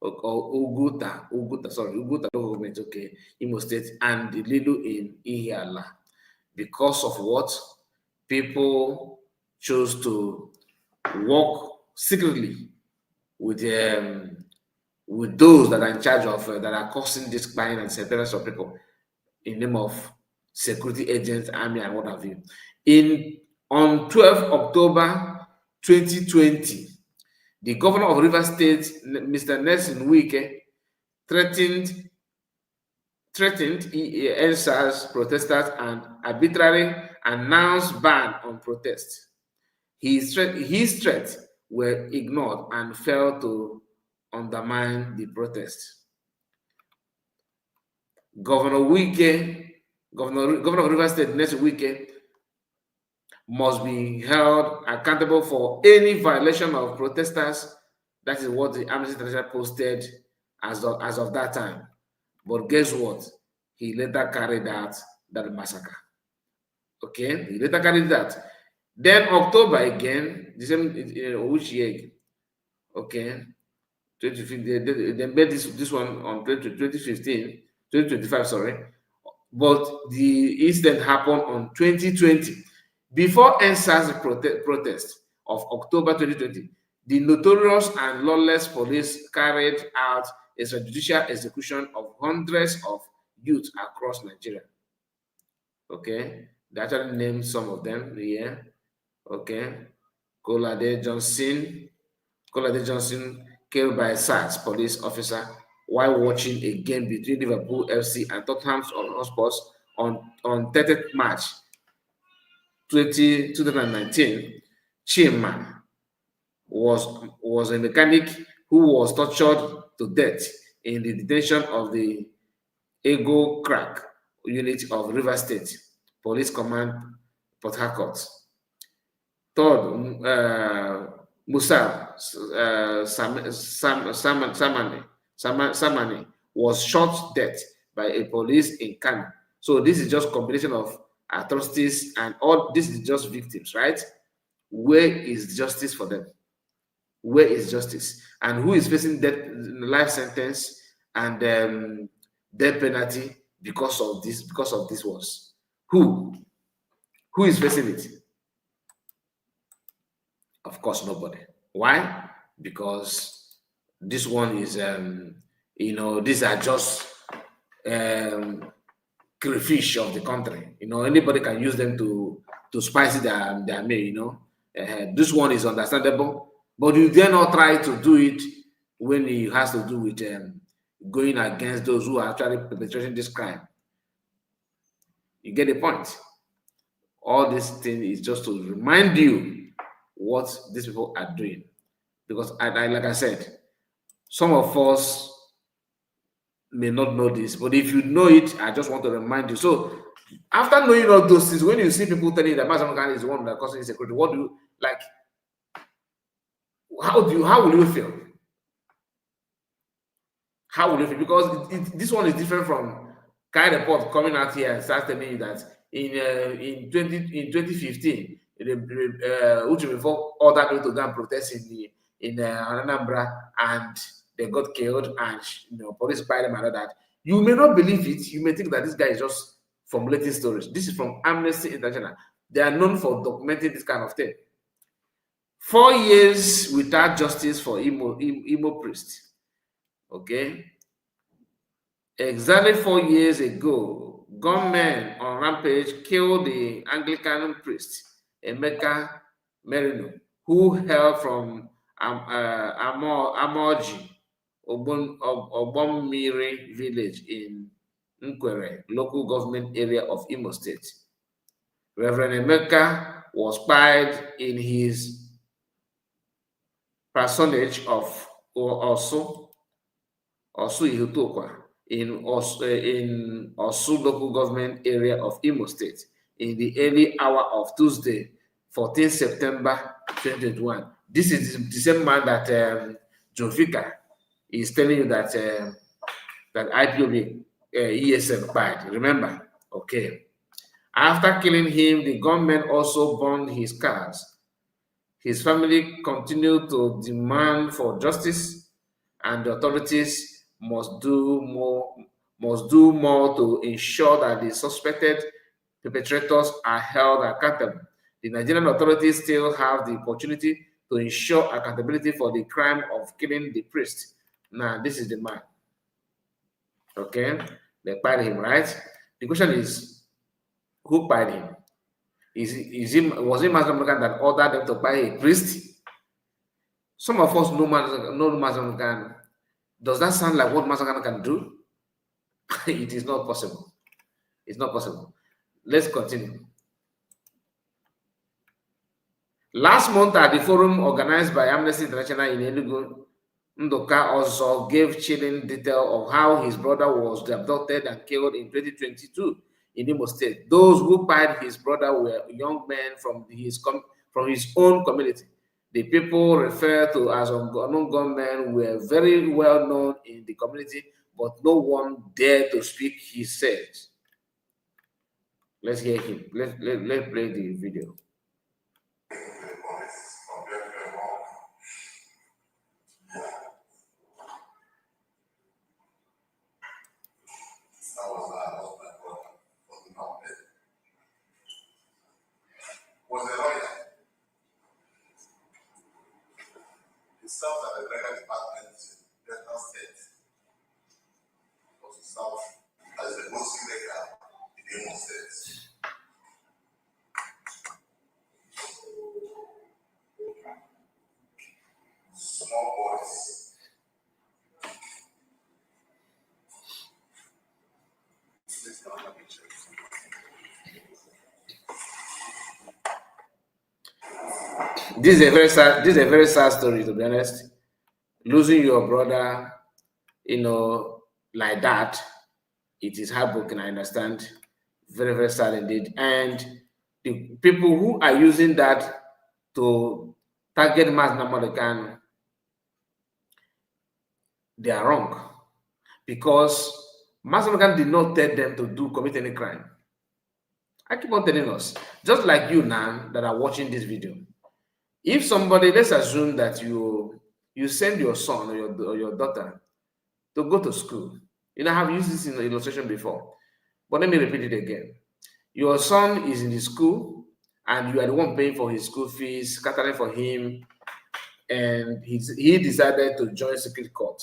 or Uguta local government, okay, Imo State, and the Lilu in Ihiala, because of what? People chose to work secretly with those that are in charge of that are causing this buying and disappearance of people in the name of security agents, army, and what have you. On 12 October 2020, the governor of Rivers State, Mr. Nelson Wike, threatened NSAS protesters and arbitrarily announced ban on protests. His threats were ignored and failed to undermine the protests. Governor of Rivers State, Nelson Wike, must be held accountable for any violation of protesters. That is what the Amnesty International posted as of that time. But guess what? He later carried out that massacre. Okay, he later carried that. Then October again, the same which year? Okay, 2015. They made this one on 2025. Sorry, but the incident happened on 2020. Before NSAS protest of October 2020, the notorious and lawless police carried out a extrajudicial execution of hundreds of youth across Nigeria. Okay, they actually named some of them here. Okay, Kolade Johnson killed by a SARS police officer while watching a game between Liverpool FC and Tottenham Hotspur on 30th March 2019. Chima was a mechanic who was tortured to death in the detention of the Ego Crack unit of River State Police Command, Port Harcourt. Third, Musa Samani was shot dead by a police in Kano. So this is just combination of atrocities, and all this is just victims, right? Where is justice for them? Where is justice? And who is facing death, life sentence and death penalty because of this was? Who is facing it? Of course, nobody. Why? Because this one is these are just crayfish of the country. Anybody can use them to spice their meal. This one is understandable, but you dare not try to do it when it has to do with going against those who are actually perpetrating this crime. You get the point. All this thing is just to remind you what these people are doing, because like I said, some of us may not know this, but if you know it, I just want to remind you. So after knowing all those things, when you see people telling you that Mazamukan is the one that causes insecurity, what do you like? How will you feel? How will you feel? Because this one is different from Kai report coming out here and start telling you that in 2015, Uchiminfo ordered people to go and protest in Anambra, and they got killed, and police spied them and all that. You may not believe it. You may think that this guy is just formulating stories. This is from Amnesty International. They are known for documenting this kind of thing. 4 years without justice for Imo priest. Okay. Exactly 4 years ago, gunmen on rampage killed the Anglican priest Emeka Merino, who hailed from Amoji, Ogbomiri village in Nkwere, local government area of Imo State. Reverend Emeka was spied in his personage of Osu Ihutokwa in Osu local government area of Imo State in the early hour of Tuesday, 14 September 2021. This is the same man that John Fika is telling you that that IPOB ESM fired. Remember? Okay. After killing him, the gunmen also burned his cars. His family continued to demand for justice, and the authorities must do more to ensure that the suspected perpetrators are held accountable. The Nigerian authorities still have the opportunity to ensure accountability for the crime of killing the priest. Now, this is the man. Okay, they pied him, right? The question is, who pied him? Was it Mazamukan that ordered them to buy a priest? Some of us know Mazamukan. Does that sound like what Mazamukan can do? It is not possible. It's not possible. Let's continue. Last month at the forum organized by Amnesty International in Enugu, Ndoka also gave chilling detail of how his brother was abducted and killed in 2022 in Imo State. Those who pied his brother were young men from his own community. The people referred to as unknown gunmen were very well known in the community, but no one dared to speak, he said. Let's hear him. Let's play the video. Was a lawyer. He served at the legal department in Delta State. Also served as the most legal in Imo State. Small boys. Please come on, picture. This is a very sad story, to be honest. Losing your brother, like that, it is heartbroken, I understand. Very, very sad indeed. And the people who are using that to target Mazi Nnamdi Kanu, they are wrong. Because Mazi Nnamdi Kanu did not tell them to commit any crime. I keep on telling us, just like you now that are watching this video, If somebody, let's assume that you send your son or your daughter to go to school. You know, I've used this in the illustration before, but let me repeat it again. Your son is in the school, and you are the one paying for his school fees, scattering for him, and he decided to join secret court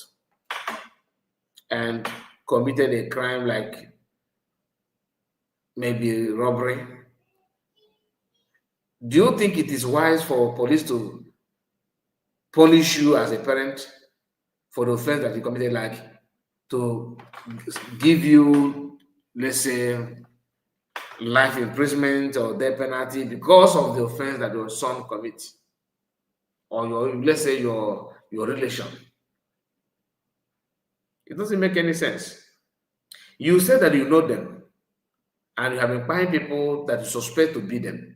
and committed a crime like maybe robbery. Do you think it is wise for police to punish you as a parent for the offense that you committed, like to give you, let's say, life imprisonment or death penalty because of the offense that your son commits, or your, let's say, your relation? It doesn't make any sense. You said that you know them, and you have been buying people that you suspect to be them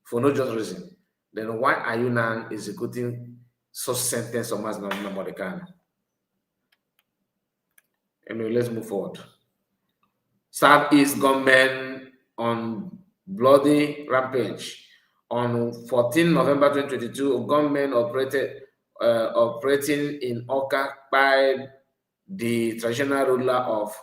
for no just reason. Then why are you now executing such sentence on mass American? Anyway, let's move forward. Southeast gunmen on bloody rampage. On 14 November 2022, gunmen operating in Oka by the traditional ruler of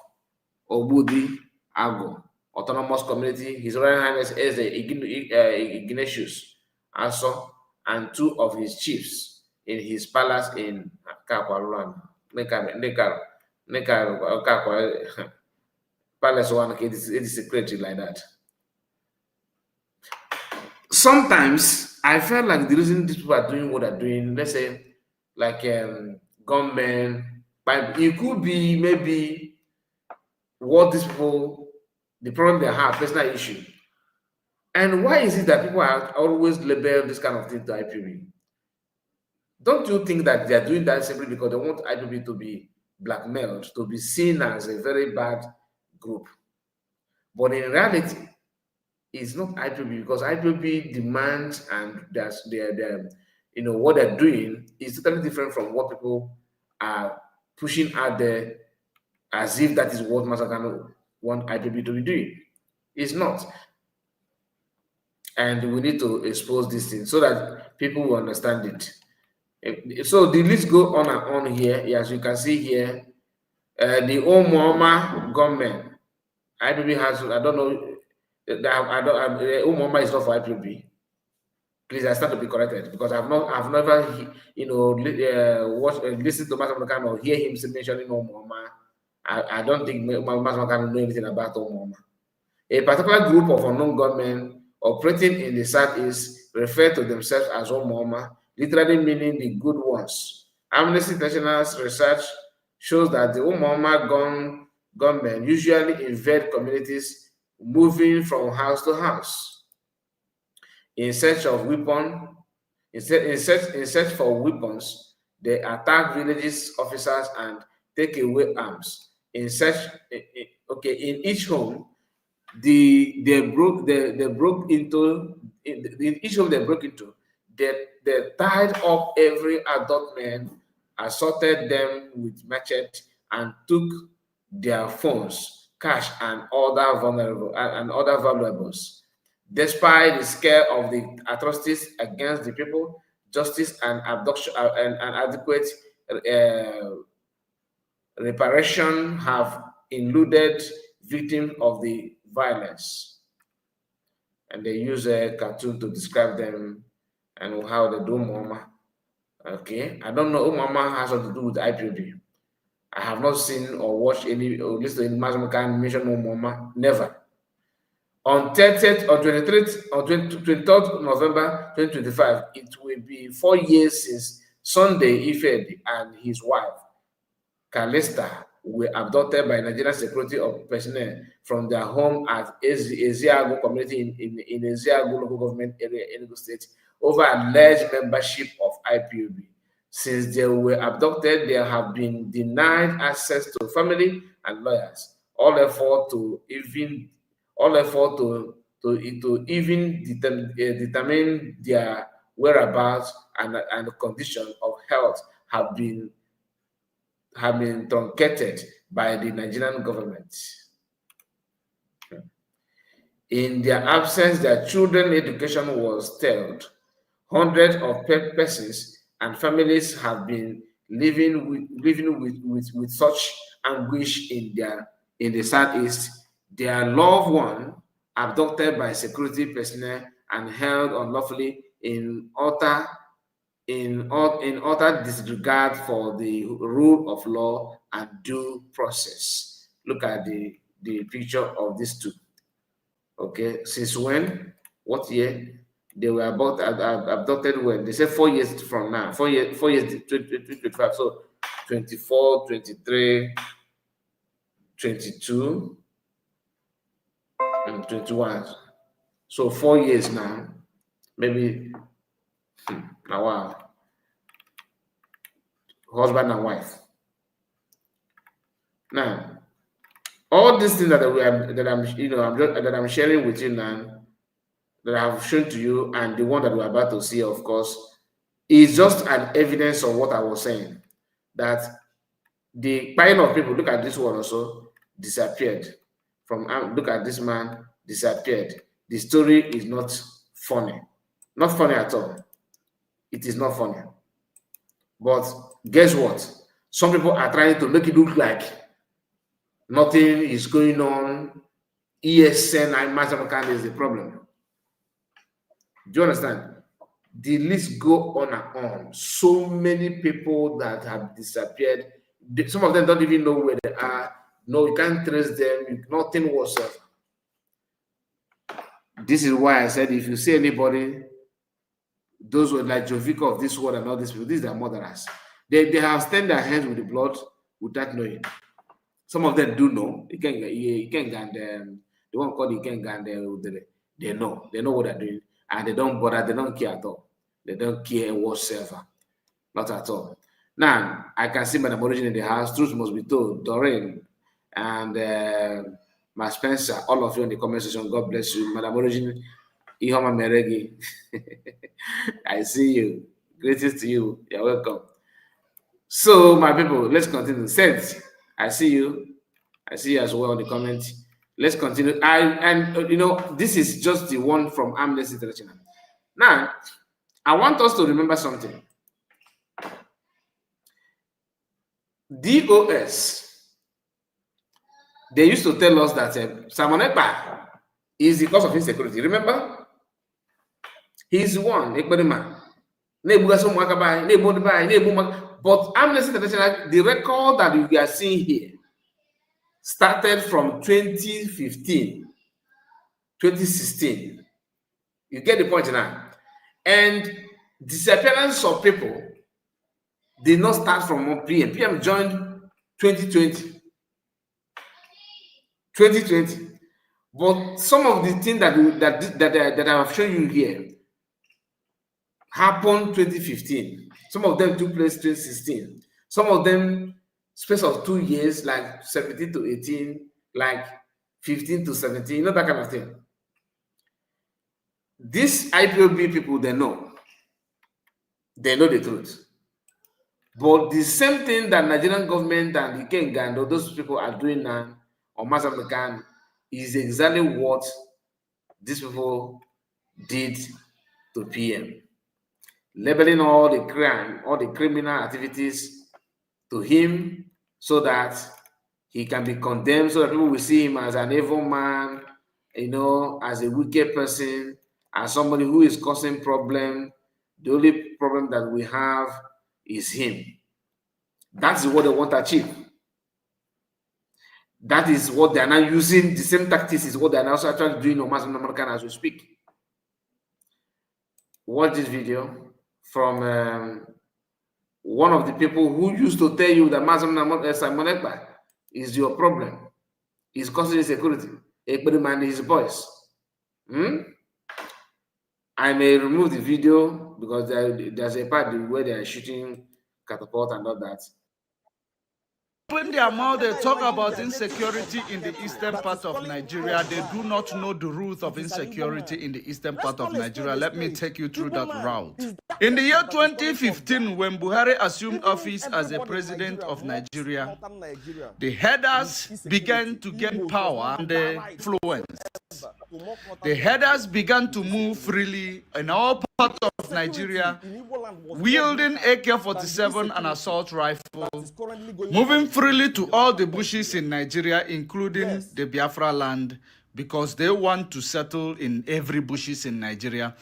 Obudi Ago Autonomous Community, His Royal Highness Eze Ignatius Aso, and two of his chiefs in his palace in Kakwaruan. Palace one, it is secretary like that. Sometimes I felt like the reason these people are doing what they're doing, let's say, like gunmen, but it could be maybe what these people, the problem they have, personal issue. And why is it that people are always label this kind of thing to IPB? Don't you think that they are doing that simply because they want IPB to be blackmailed, to be seen as a very bad group? But in reality, it's not IPB, because IPB demands, and that's their you know, what they're doing is totally different from what people are pushing out there as if that is what Masakano want IPB to be doing. It's not. And we need to expose this thing so that people will understand it. So the list go on and on here. As you can see here, the Omoma government, IPB has, I don't know, Omoma is not for IPB. Please, I start to be corrected, because I've never, you know, listened to Master Makano or hear him mentioning Omoma. I don't think Master Makano know anything about Omoma. A particular group of unknown gunmen operating in the Southeast refer to themselves as Omoma, literally meaning the good ones. Amnesty International's research shows that the Omoma gunmen usually invade communities, moving from house to house in search of weapons. In search for weapons, they attack villages, officers, and take away arms. In each home, they broke into they tied up every adult man, assaulted them with machete, and took their phones, cash, and other valuables. Despite the scale of the atrocities against the people, justice and abduction and adequate reparation have eluded victims of the violence. And they use a cartoon to describe them and how they do Mama. Okay, I don't know who Mama has to do with IPOB. I have not seen or watched any or listened to any Mazamakan mention Mama. Never. On 30th or 23rd or 23rd November 2025, it will be 4 years since Sunday Ifedi and his wife, Calista, were abducted by Nigerian security personnel from their home at Eziago community in Eziago local government area in Enugu State over alleged membership of IPOB. Since they were abducted, they have been denied access to family and lawyers. All effort to even determine their whereabouts and condition of health have been truncated by the Nigerian government. In their absence, their children's education was stalled. Hundreds of persons and families have been living with such anguish in the Southeast. Their loved one abducted by security personnel and held unlawfully in utter disregard for the rule of law and due process. Look at the picture of these two. Okay, since when? What year? They were abducted when? They said 4 years from now. 4 years, 2025. So 24, 23, 22, and 21. So 4 years now. Maybe now, wow. Husband and wife. Now, all these things that I'm sharing with you now, that I have shown to you, and the one that we're about to see, of course, is just an evidence of what I was saying. That the kind of people, look at this one also, disappeared. Look at this man, disappeared. The story is not funny. Not funny at all. It is not funny. But guess what? Some people are trying to make it look like nothing is going on. ESN and Mastercard is the problem. Do you understand? The list go on and on. So many people that have disappeared. Some of them don't even know where they are. No, you can't trace them. Nothing whatsoever. This is why I said, if you see anybody, those were like Jovico of this world and all these people, these are murderers. They have stained their hands with the blood without knowing. Some of them do know. You can the one called Ikenga, they know what they're doing, and they don't bother, they don't care at all. They don't care whatsoever. Not at all. Now, I can see Madam Origin in the house. Truth must be told. Doreen and my Spencer, all of you in the comment section, God bless you. Madam Origin, Ihoma Meregi. I see you. Greetings to you. You're welcome. So, my people, let's continue. Saints, I see you. I see you as well in the comments. Let's continue. This is just the one from Amnesty International. Now, I want us to remember something. DOS, they used to tell us that Simon Ekpa is the cause of insecurity. Remember? He's the one, but Amnesty International, the record that we are seeing here started from 2015, 2016. You get the point now? And disappearance of people did not start from PM. PM joined 2020. But some of the things that I have shown you here happened 2015. Some of them took place 2016. Some of them space of 2 years, like 17 to 18, like 15 to 17, that kind of thing. These IPOB people, they know the truth. But the same thing that Nigerian government and the King and those people are doing now on Mazamakan is exactly what these people did to PM. Labeling all the crime, all the criminal activities to him so that he can be condemned, so that people will see him as an evil man, as a wicked person, as somebody who is causing problem. The only problem that we have is him. That's what they want to achieve. That is what they are now using. The same tactics is what they are now actually doing on Muslim American as we speak. Watch this video from one of the people who used to tell you that Muslim Simon Ekpa is your problem. He's causing insecurity. Ekpa man is his voice. I may remove the video because there's a part where they are shooting catapult and all that. Open their mouth, they talk about insecurity in the eastern part of Nigeria. They do not know the rules of insecurity in the eastern part of Nigeria. Let me take you through that route. In the year 2015, when Buhari assumed office as the president of Nigeria, the headers began to gain power and influence. The headers began to move freely in all parts of Nigeria, wielding AK-47 and assault rifle, moving freely to all the bushes in Nigeria, including the Biafra land, because they want to settle in every bushes in Nigeria.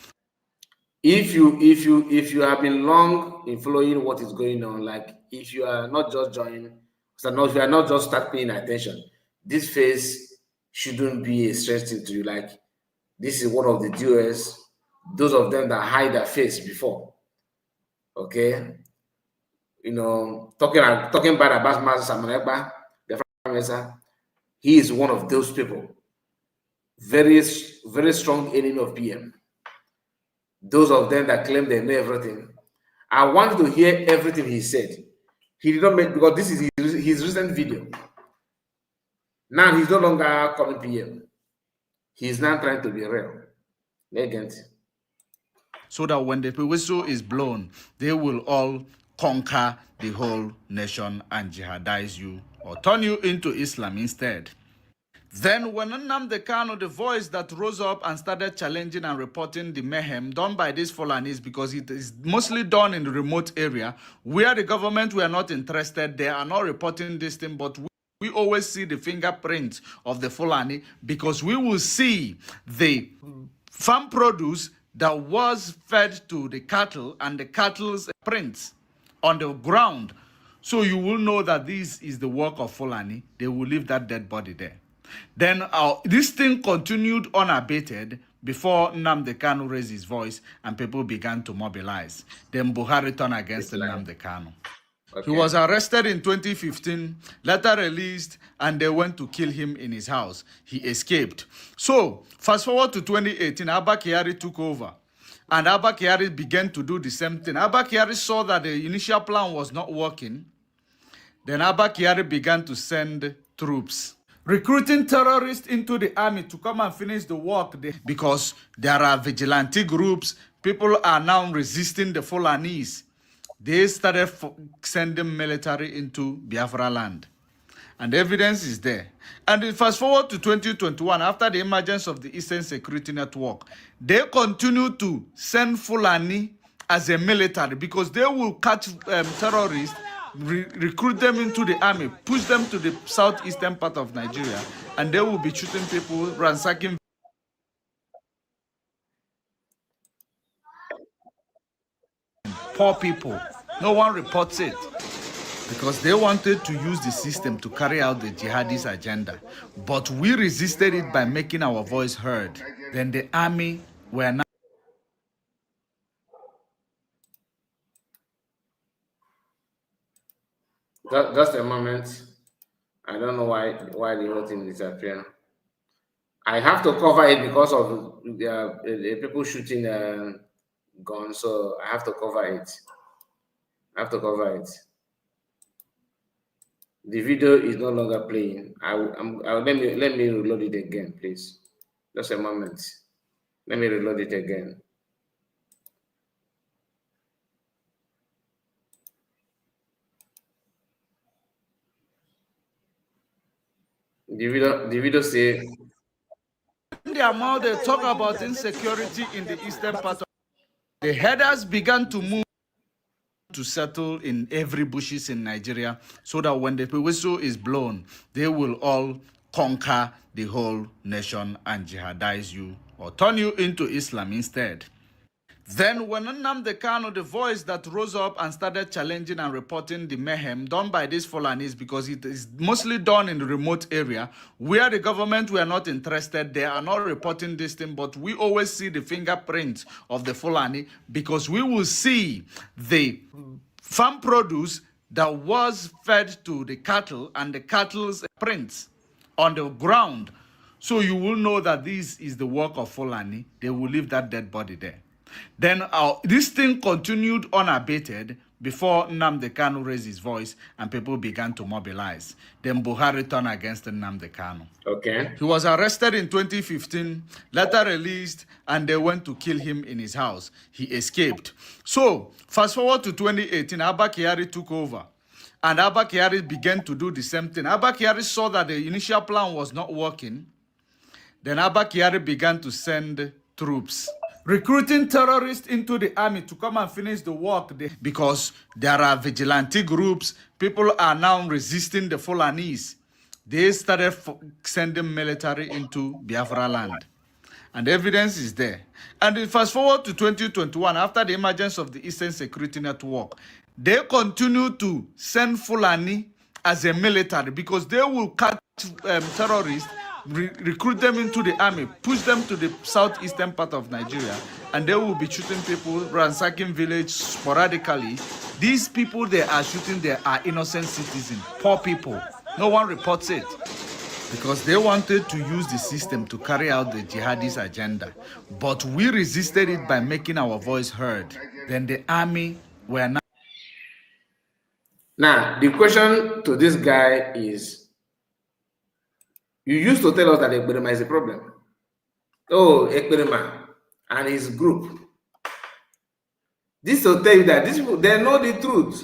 If you have been long in following what is going on, like if you are not just joining, so not if you are not just start paying attention, this phase shouldn't be a strange thing to you. Like this is one of the doers, those of them that hide their face before. Okay, you know, talking bad about Master Samanekba, the Prime Minister, he is one of those people. Very strong enemy of PM. Those of them that claim they know everything. I want to hear everything he said. He did not make, because this is his recent video. Now he's no longer calling PM. He's now trying to be real. Legend. So that when the whistle is blown, they will all conquer the whole nation and jihadize you or turn you into Islam instead. Then when Nnamdi Kanu, the voice that rose up and started challenging and reporting the mayhem done by these Fulanis, because it is mostly done in the remote area where the government were not interested, they are not reporting this thing, but we always see the fingerprint of the Fulani, because we will see the farm produce that was fed to the cattle and the cattle's prints on the ground. So you will know that this is the work of Fulani. They will leave that dead body there. Then this thing continued unabated before Nnamdi Kanu raised his voice and people began to mobilize. Then Buhari turned against Nnamdi Kanu. Okay. He was arrested in 2015, later released, and they went to kill him in his house. He escaped. So, fast forward to 2018, Abba Kyari took over. And Abba Kyari began to do the same thing. Abba Kyari saw that the initial plan was not working. Then Abba Kyari began to send troops, recruiting terrorists into the army to come and finish the work. Because there are vigilante groups, people are now resisting the Fulanis. They started sending military into Biafra land. And evidence is there. And fast forward to 2021, after the emergence of the Eastern Security Network, they continue to send Fulani as a military, because they will catch terrorists, recruit them into the army, push them to the southeastern part of Nigeria, and they will be shooting people, ransacking poor people. No one reports it, because they wanted to use the system to carry out the jihadist agenda. But we resisted it by making our voice heard. Then the army were now... Just a moment. I don't know why the whole thing disappeared. I have to cover it because of the people shooting guns, so I have to cover it. The video is no longer playing. Let me reload it again, please. Just a moment. Let me reload it again. The video say the amount they talk about insecurity in the eastern part of the headers began to move to settle in every bushes in Nigeria, so that when the whistle is blown, they will all conquer the whole nation and jihadize you or turn you into Islam instead. Then when Nnamdi Kanu, the voice that rose up and started challenging and reporting the mayhem done by these Fulanis, because it is mostly done in the remote area where the government were not interested, they are not reporting this thing, but we always see the fingerprints of the Fulani, because we will see the farm produce that was fed to the cattle and the cattle's prints on the ground. So you will know that this is the work of Fulani. They will leave that dead body there. Then this thing continued unabated before Nnamdi Kanu raised his voice and people began to mobilize. Then Buhari turned against Nnamdi Kanu. Okay. He was arrested in 2015, later released, and they went to kill him in his house. He escaped. So, fast forward to 2018, Abba Kyari took over. And Abba Kyari began to do the same thing. Abba Kyari saw that the initial plan was not working. Then Abba Kyari began to send troops, recruiting terrorists into the army to come and finish the work because there are vigilante groups. People are now resisting the Fulanese. They started sending military into Biafra land. And evidence is there. And fast forward to 2021, after the emergence of the Eastern Security Network, they continue to send Fulani as a military because they will catch terrorists, recruit them into the army, push them to the southeastern part of Nigeria, and they will be shooting people, ransacking villages sporadically. These people they are shooting, they are innocent citizens, poor people. No one reports it, because they wanted to use the system to carry out the jihadist agenda. But we resisted it by making our voice heard. Then the army were now... Now, the question to this guy is, you used to tell us that Ekberima is a problem. Oh, Ekberima and his group. This will tell you that these people, they know the truth,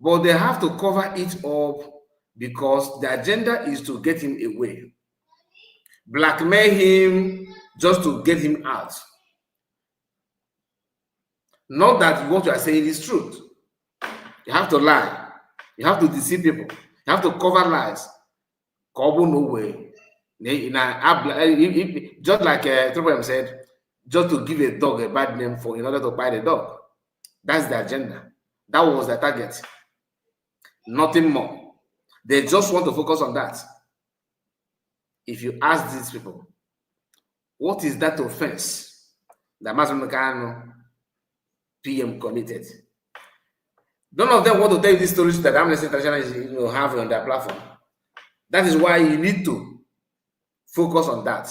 but they have to cover it up because the agenda is to get him away. Blackmail him just to get him out. Not that what you are saying is truth. You have to lie. You have to deceive people. You have to cover lies. Kobo no way. Just like Triple said, just to give a dog a bad name for in order to buy the dog. That's the agenda. That was the target. Nothing more. They just want to focus on that. If you ask these people, what is that offense that Master Mekano PM committed? None of them want to tell you these stories that Amnesty International is having on their platform. That is why you need to focus on that,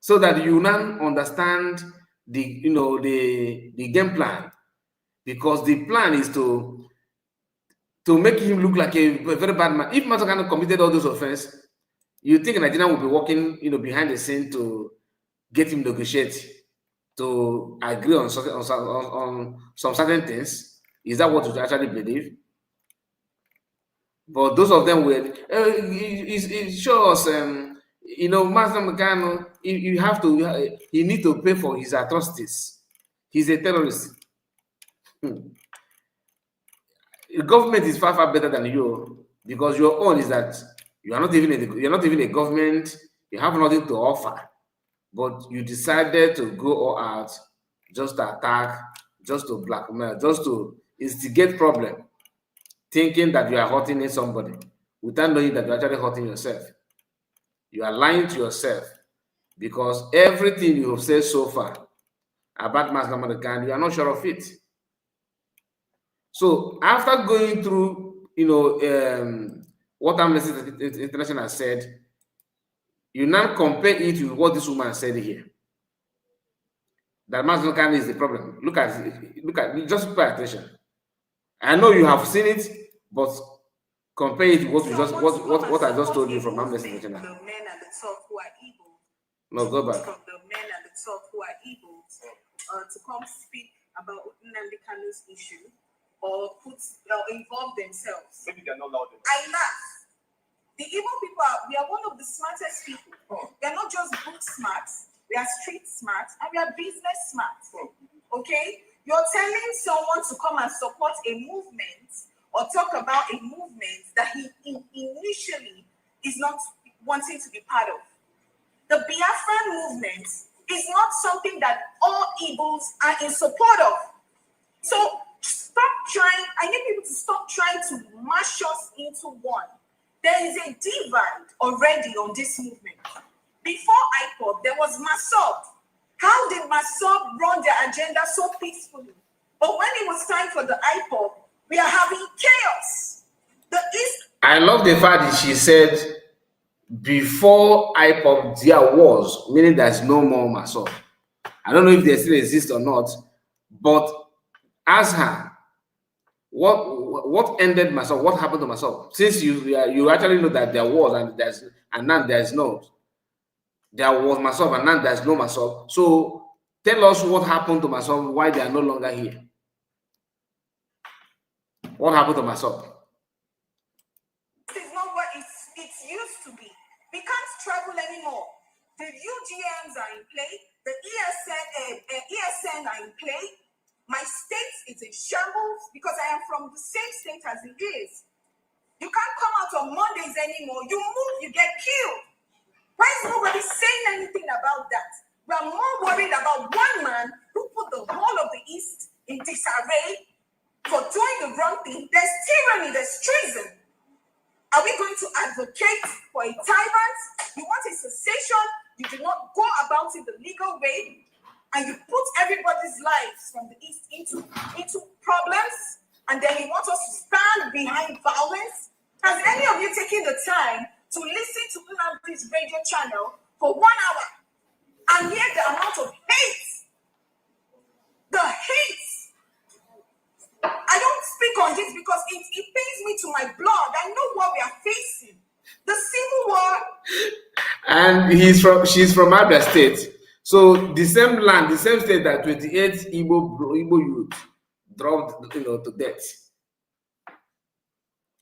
so that you now understand the the game plan, because the plan is to make him look like a very bad man. If Masakano committed all those offenses, you think Nigeria will be working behind the scene to get him negotiate, to agree on some certain things? Is that what you actually believe? But those of them were it shows Master Mekano, you have to he need to pay for his atrocities. He's a terrorist. The government is far better than you, because your own is that you're not even a government. You have nothing to offer, but you decided to go all out just to attack, just to blackmail, just to instigate problem, thinking that you are hurting somebody without knowing that you're actually hurting yourself. You are lying to yourself, because everything you have said so far about Master Mekano, you are not sure of it. So after going through, what Amnesty International said, you now compare it with what this woman said here. That Master Mekano is the problem. Look at it, just pay attention. I know you have seen it, but compare it with what I just told you from Amnesty International. The men at the top who are evil. No, go back. From the men at the top who are evil to come speak about Nnamdi Kanu's issue or involve themselves. Maybe they're not loud enough. I laugh. The evil people we are one of the smartest people. We are not just book smart, we are street smart, and we are business smart. Okay? You're telling someone to come and support a movement or talk about a movement that he initially is not wanting to be part of. The Biafra movement is not something that all Igbos are in support of. So stop trying. I need people to stop trying to mash us into one. There is a divide already on this movement. Before IPOB, there was MASOB. How did MASOB run their agenda so peacefully? But when it was time for the IPOB, we are having chaos. I love the fact that she said before IPOB there was, meaning there's no more MASOB. I don't know if they still exist or not, but ask her what ended MASOB, what happened to MASOB? Since you actually know that there was and now there's no. There was MASOB and now there's no MASOB. So tell us what happened to MASOB, why they are no longer here. What happened to MASOB? This is not what it used to be. We can't travel anymore. The UGMs are in play. The ESN are in play. My state is in shambles because I am from the same state as it is. You can't come out on Mondays anymore. You move, you get killed. Why is nobody saying anything about that? We are more worried about one man who put the whole of the East in disarray for doing the wrong thing. There's tyranny, there's treason. Are we going to advocate for a tyrant? You want a cessation, you do not go about it the legal way, and you put everybody's lives from the East into problems, and then you want us to stand behind violence? Has any of you taken the time to listen to Nnamdi's radio channel for 1 hour and hear the amount of hate? The hate. I don't speak on this because it pains me to my blood. I know what we are facing. The civil war. And she's from Abia State. So the same land, the same state that 28 Igbo youth dropped, to death.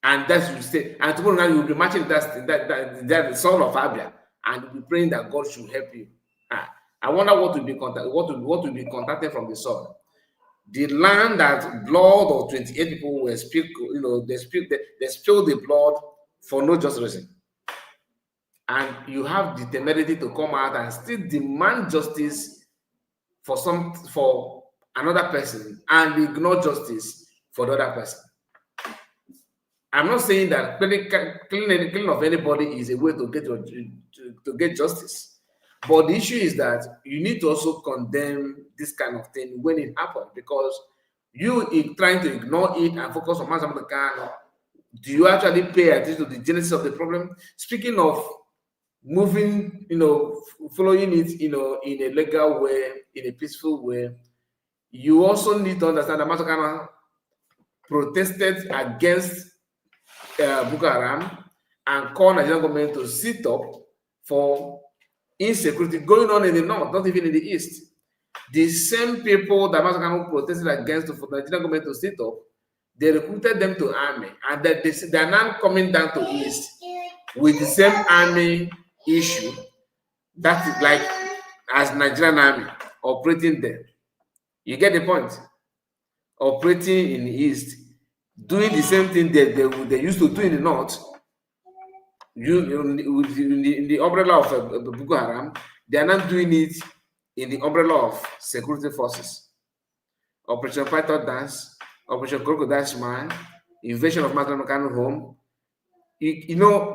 And that's you say, and tomorrow night you'll be matching that the son of Abia, and you'll be praying that God should help you. I wonder what will be contacted from the son. The land that blood of 28 people were spilled, they spilled the blood for no just reason. And you have the temerity to come out and still demand justice for another person and ignore justice for the other person. I'm not saying that killing of anybody is a way to get justice. But the issue is that you need to also condemn this kind of thing when it happens, because you trying to ignore it and focus on some of the kind. Do you actually pay attention to the genesis of the problem? Speaking of moving, following it, in a legal way, in a peaceful way, you also need to understand that Masakana protested against Boko Haram and called Nigerian government to sit up for insecurity going on in the north, not even in the east. The same people that Masakano protested against for the Nigerian government to sit up, they recruited them to army, and that they are now coming down to east with the same army issue. That is like as Nigerian army operating there. You get the point? Operating in the east, doing the same thing they used to do in the north. In the umbrella of Boko Haram, they are not doing it in the umbrella of security forces. Operation Python Dance, Operation Crocodile Smile, invasion of Matanokano home.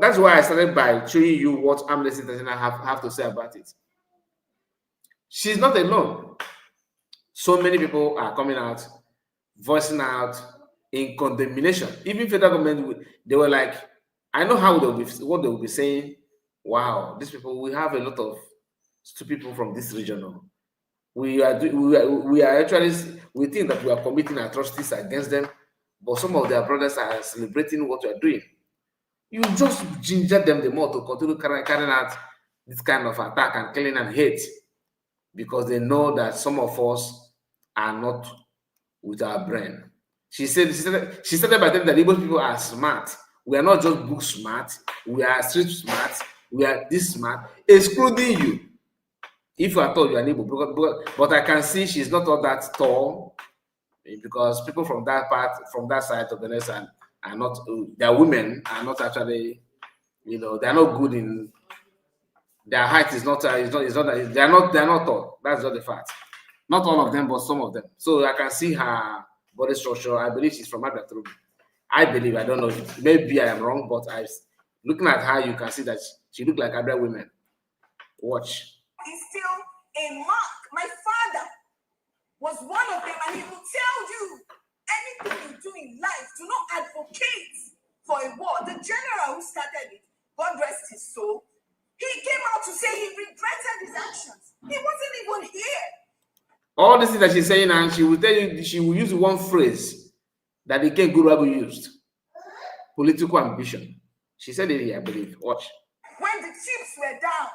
That's why I started by showing you what Amnesty International have to say about it. She's not alone. So many people are coming out, voicing out in condemnation. Even federal government, they were like, I know how what they will be saying. Wow, these people, we have a lot of stupid people from this region. We are actually, we think that we are committing atrocities against them, but some of their brothers are celebrating what we are doing. You just ginger them the more to continue carrying out this kind of attack and killing and hate, because they know that some of us are not with our brain. She started by telling that Igbo people are smart. We are not just book smart, we are street smart, we are this smart, excluding you. If you are tall, you are Igbo. But I can see she's not all that tall, because people from that side of the nation are not, their women are not actually, they are not good in, their height is not, they are not tall. That's not the fact. Not all of them, but some of them. So I can see her body structure. I believe she's from Abia. I believe, I don't know, maybe I am wrong, but looking at her, you can see that she looks like Abia women. Watch. It's still a mark. My father was one of them, and he will tell you, anything you do in life, do not advocate for a war. The general who started it, God rest his soul, he came out to say he regretted his actions. He wasn't even here. All this thing that she's saying, and she will tell you, she will use one phrase that the King Guru used: political ambition. She said it here, I believe. Watch. When the chips were down,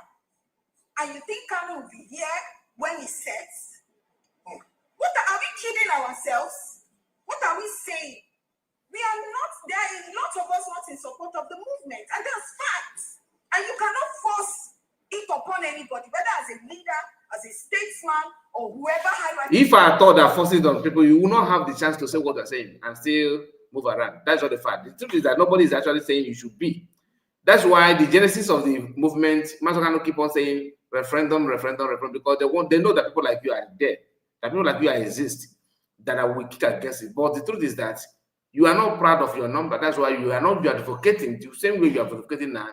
and you think Kanu will be here when he sets? Are we kidding ourselves? What are we saying? We are not, there are a lot of us not in support of the movement, and that's facts. And you cannot force it upon anybody, whether as a leader, as a statesman, or whoever hierarchy. If I thought that forces on people, you will not have the chance to say what they're saying and still move around. That's not the fact. The truth is that nobody is actually saying you should be. That's why the genesis of the movement, Masokano keep on saying referendum, because they know that people like you are dead, that people like you exist, that are weak against it. But the truth is that you are not proud of your number. That's why you are not advocating the same way you are advocating now.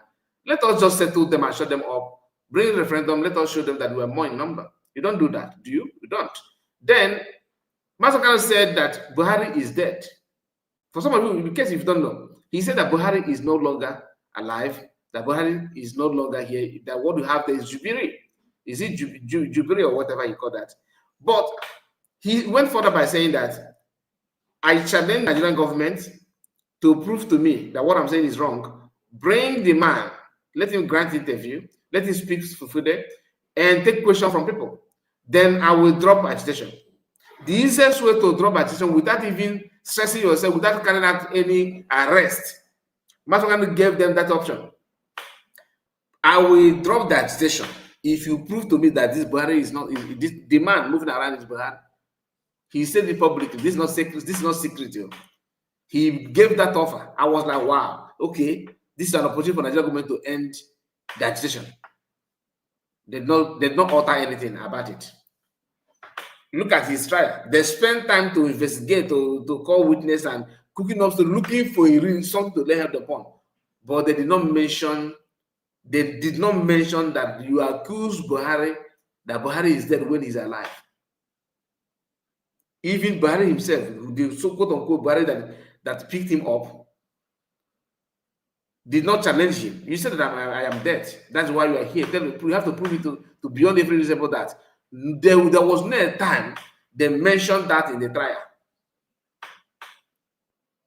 Let us just settle them and shut them up. Bring referendum. Let us show them that we are more in number. You don't do that, do you? You don't. Then Masokano said that Buhari is dead. For some of you, in case if you don't know, he said that Buhari is no longer alive, that Buhari is no longer here, that what we have there is Jubiri. Is it Jubiri or whatever you call that? But he went further by saying that I challenge the Nigerian government to prove to me that what I'm saying is wrong. Bring the man, let him grant interview, let him speak for food, and take questions from people. Then I will drop agitation. The easiest way to drop agitation without even stressing yourself, without carrying out any arrest, Masokano gave them that option. I will drop the agitation if you prove to me that this Buhari is not the man moving around is Buhari. He said it publicly. This is not secret. This is not secret. He gave that offer. I was like, wow, okay, this is an opportunity for Nigerian government to end the agitation. They did not alter anything about it. Look at his trial. They spent time to investigate, to call witness and cooking up, to looking for something to lay hands upon. But they did not mention that you accuse Buhari that Buhari is dead when he's alive. Even Buhari himself, the so-called unquote Buhari that picked him up, did not challenge him. You said that I am dead. That's why you are here. You have to prove it to beyond every reasonable doubt. There was no time they mentioned that in the trial.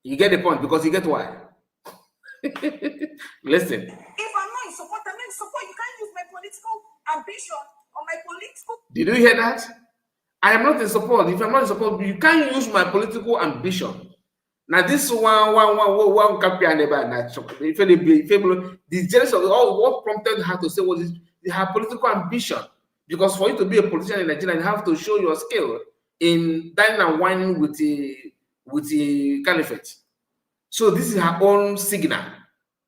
You get the point, because you get why. Listen. If I'm not in support, I'm not in support. You can't use my political ambition or my political. Did you hear that? I am not in support. If I'm not in support, you can't use my political ambition. Now this one campaign the genesis of all what prompted her to say was her political ambition. Because for you to be a politician in Nigeria, you have to show your skill in dining and wining with the caliphate. So this is her own signal.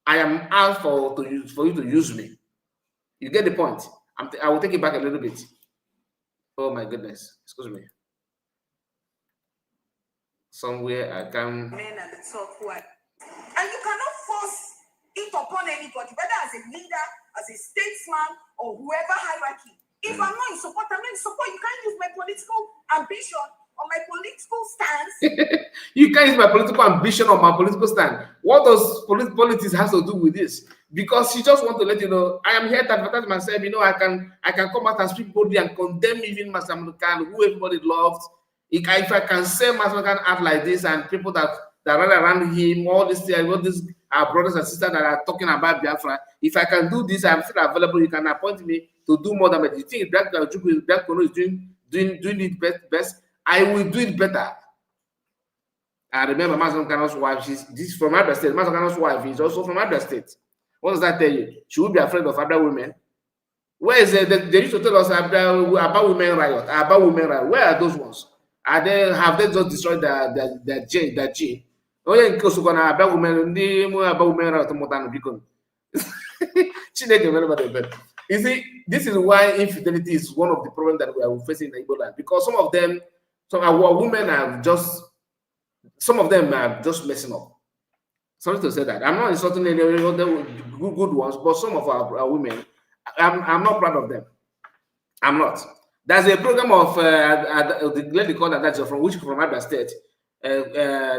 I am out for you to use me. You get the point? I will take it back a little bit. Oh my goodness! Excuse me. Somewhere I can. Men at the top who are, and you cannot force it upon anybody, whether as a leader, as a statesman, or whoever hierarchy. If I'm not in support, I'm not in support. You can't use my political ambition or my political stance. You can't use my political ambition or my political stand. What does politics has to do with this? Because she just want to let you know, I am here to advertise myself. You know, I can come out and speak boldly and condemn even Masokano, who everybody loves. If I can say Masokano act like this, and people that run around him, all these our brothers and sisters that are talking about Biafra, if I can do this, I'm still available. You can appoint me to do more than that. You think Black Kono is doing it best? I will do it better. I remember Masokano's wife. This from Abia State. Masokano's wife is also from Abia State. What does that tell you? She will be afraid of other women. Where is it? They used to tell us about women riot. About women riot. Where are those ones? Have they just destroyed their gene? Oh yeah, because we're gonna about women riot more than because. You see, this is why infidelity is one of the problems that we are facing in Igbo land. Because some of our women are just, some of them are just messing up. Sorry to say that. I'm not insulting any of the good ones, but some of our women, I'm not proud of them. I'm not. There's a program of the lady called that from Abia State,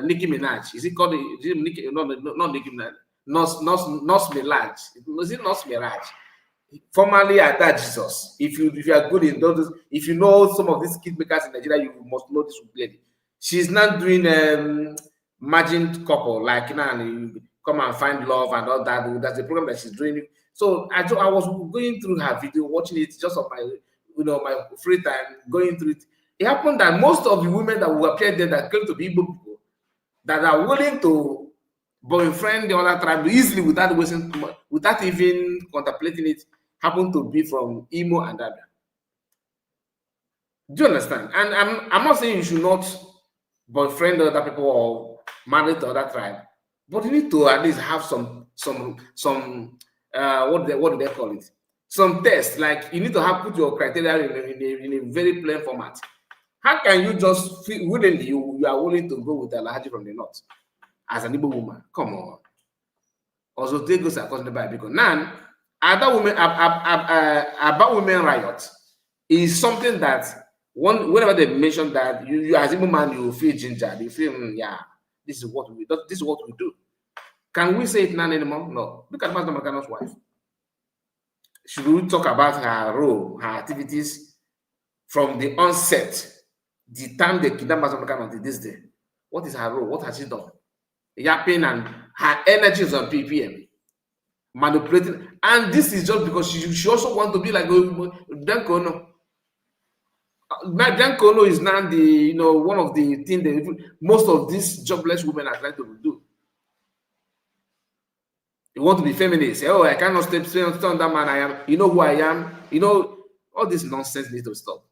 Nicki Minaj. Is it called Nicki? No, not Nicki Minaj. Nos Milaj. Is it Nos Miraj? Formerly Ada Jesus. If you are good in those, if you know some of these kid makers in Nigeria, you must know this lady. She's not doing margin couple like now. You come and find love and all that. That's the program that she's doing. So I was going through her video, watching it just on my free time, going through it. It happened that most of the women that will appear there that claim to be Igbo people that are willing to boyfriend the other tribe easily without even contemplating it, happen to be from Imo and Abia. Do you understand? And I'm not saying you should not boyfriend other people or marry to other tribe, but you need to at least have some what do they call it? Some test. Like you need to have put your criteria in a very plain format. How can you just feel willingly you are willing to go with a Alhaji from the north as an Igbo woman? Come on. Also, take us across the Bible because now about women riot is something that whenever they mention that you as Igbo man you feel ginger, you feel yeah, this is what we do. Can we say it now anymore? No. Look at Master Makano's wife. Should we talk about her role, her activities from the onset, the time they kidnapped Master Makano until this day? What is her role? What has she done? Yapping and her energy is on PPM, manipulating, and this is just because she also wants to be like Dankono. Dankono is now the one of the things that most of these jobless women are trying to do. You want to be feminist? Say, oh, I cannot stay on that man. I am. You know who I am. You know all this nonsense needs to stop.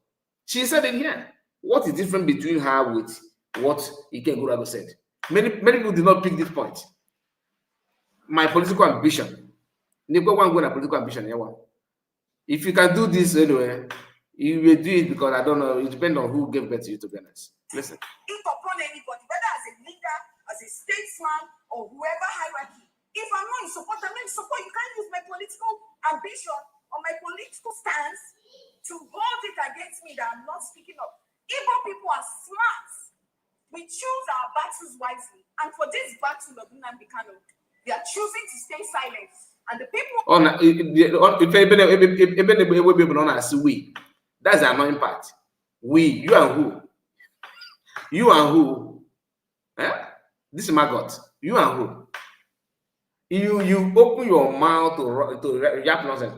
She said it here. What is different between her with what Ike Gurago said? Many people did not pick this point. My political ambition. Political ambition. If you can do this anyway, you will do it because I don't know. It depends on who gave birth to you, to be honest. Listen. If upon anybody, whether as a leader, as a statesman, or whoever hierarchy, if I'm not in support, I'm not in support. You can't use my political ambition or my political stance to hold it against me that I'm not speaking up. Igbo people are smart. We choose our battles wisely. And for this battle of Nnamdi Kanu, they are choosing to stay silent. And the people... That's the annoying part. We, you and who? You and who? Eh? This is my God. You and who? You open your mouth to yap nonsense.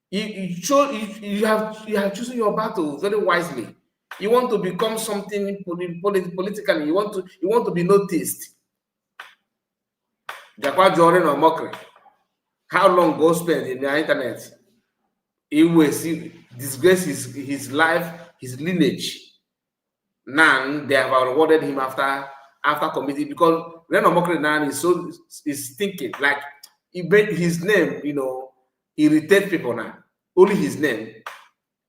You have chosen your battle very wisely. You want to become something politically. You want to be noticed. Jakwa Jorin or mockery. How long go spend in the internet? He will disgrace his life, his lineage. Now they have rewarded him after committing, because Reno Mockery now is thinking like he made his name, irritate people now. Only his name.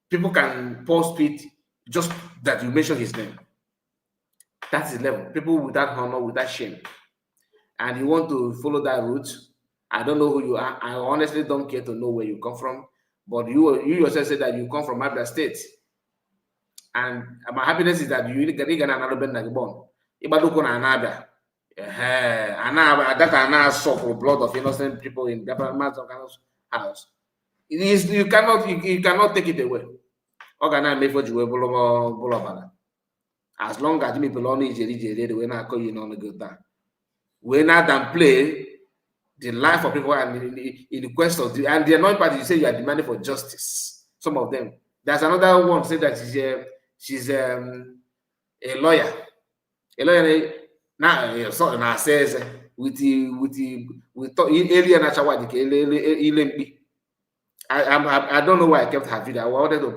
People can post it just that you mention his name. That's his level. People without honor, without shame. And you want to follow that route. I don't know who you are. I honestly don't care to know where you come from. But you yourself said that you come from Abia State. And my happiness is that you get another bend like born. Ibadoko na Anabia. That Anna suffer blood of innocent people in Biafra house. You cannot take it away. As long as people only we not call you on the good time. We not and play the life of people and in the quest of and the annoying part, you say you are demanding for justice. Some of them. There's another one say that she's a lawyer. A lawyer now says with area natural I don't know why I kept her video. I wanted to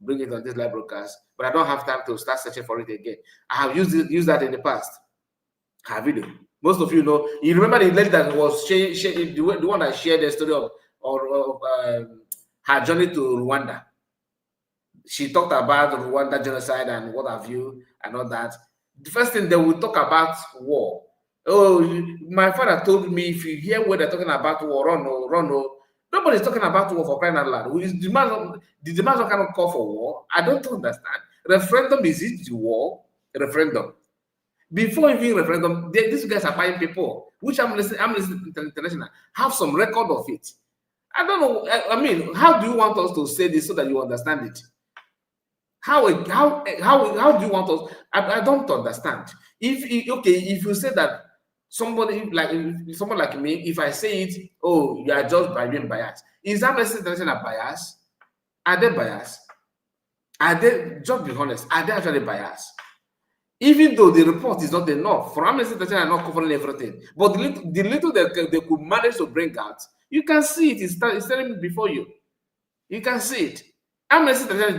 bring it on this live broadcast, but I don't have time to start searching for it again. I have used that in the past. Her video. Most of you know. You remember the lady that was the one that shared the story of her journey to Rwanda. She talked about the Rwanda genocide and what have you and all that. The first thing they will talk about war. Oh, my father told me if you hear where they're talking about war, run. Nobody's talking about war for crying out loud. The demands cannot call for war. I don't understand. Referendum, is it the war? Referendum. Before even referendum, these guys are buying people, which I'm listening to international. Have some record of it. I don't know. I mean, how do you want us to say this so that you understand it? How do you want us? I don't understand. If you say that someone like me, if I say it, oh, you are just by being biased. Is that international bias? Are they biased? Are they, just be honest, are they actually biased? Even though the report is not enough, for Amnesty International are not covering everything, but the little they could manage to bring out, you can see it is standing before you. You can see it. Amnesty International,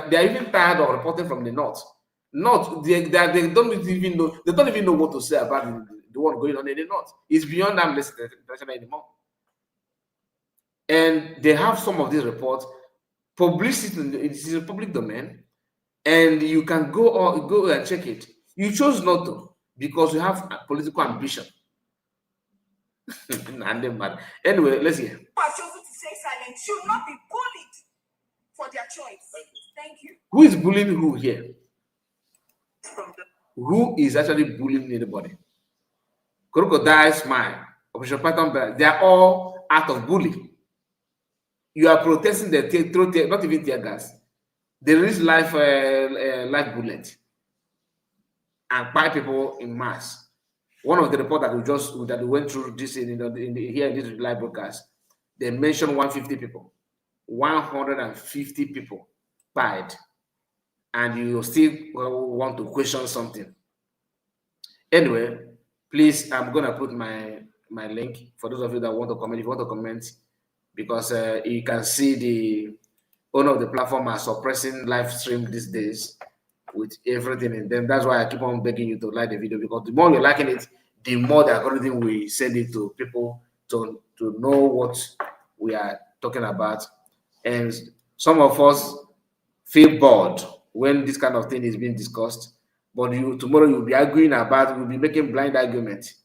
they are even tired of reporting from the north. They don't even know. They don't even know what to say about the one going on in the north. It's beyond Amnesty International anymore. And they have some of these reports published. It is a public domain, and you can go and check it. You chose not to because you have a political ambition. Anyway, let's hear. Who have chosen to stay silent should not be bullied for their choice. Thank you. Who is bullying who here? Who is actually bullying anybody? Crocodile, Smile, Operation Python, they are all out of bullying. You are protesting the not even tear gas. There is life bullet and buy people in mass. One of the reports that we went through this here in this live broadcast, they mentioned 150 people. 150 people died, and you still want to question something. Anyway, please, I'm gonna put my link for those of you that want to comment. If you want to comment, because you can see the owner of the platform are suppressing live stream these days with everything in them. That's why I keep on begging you to like the video, because the more you're liking it, the more the algorithm will send it to people to know what we are talking about. And some of us feel bored when this kind of thing is being discussed, but tomorrow you'll be arguing about, you'll be making blind arguments.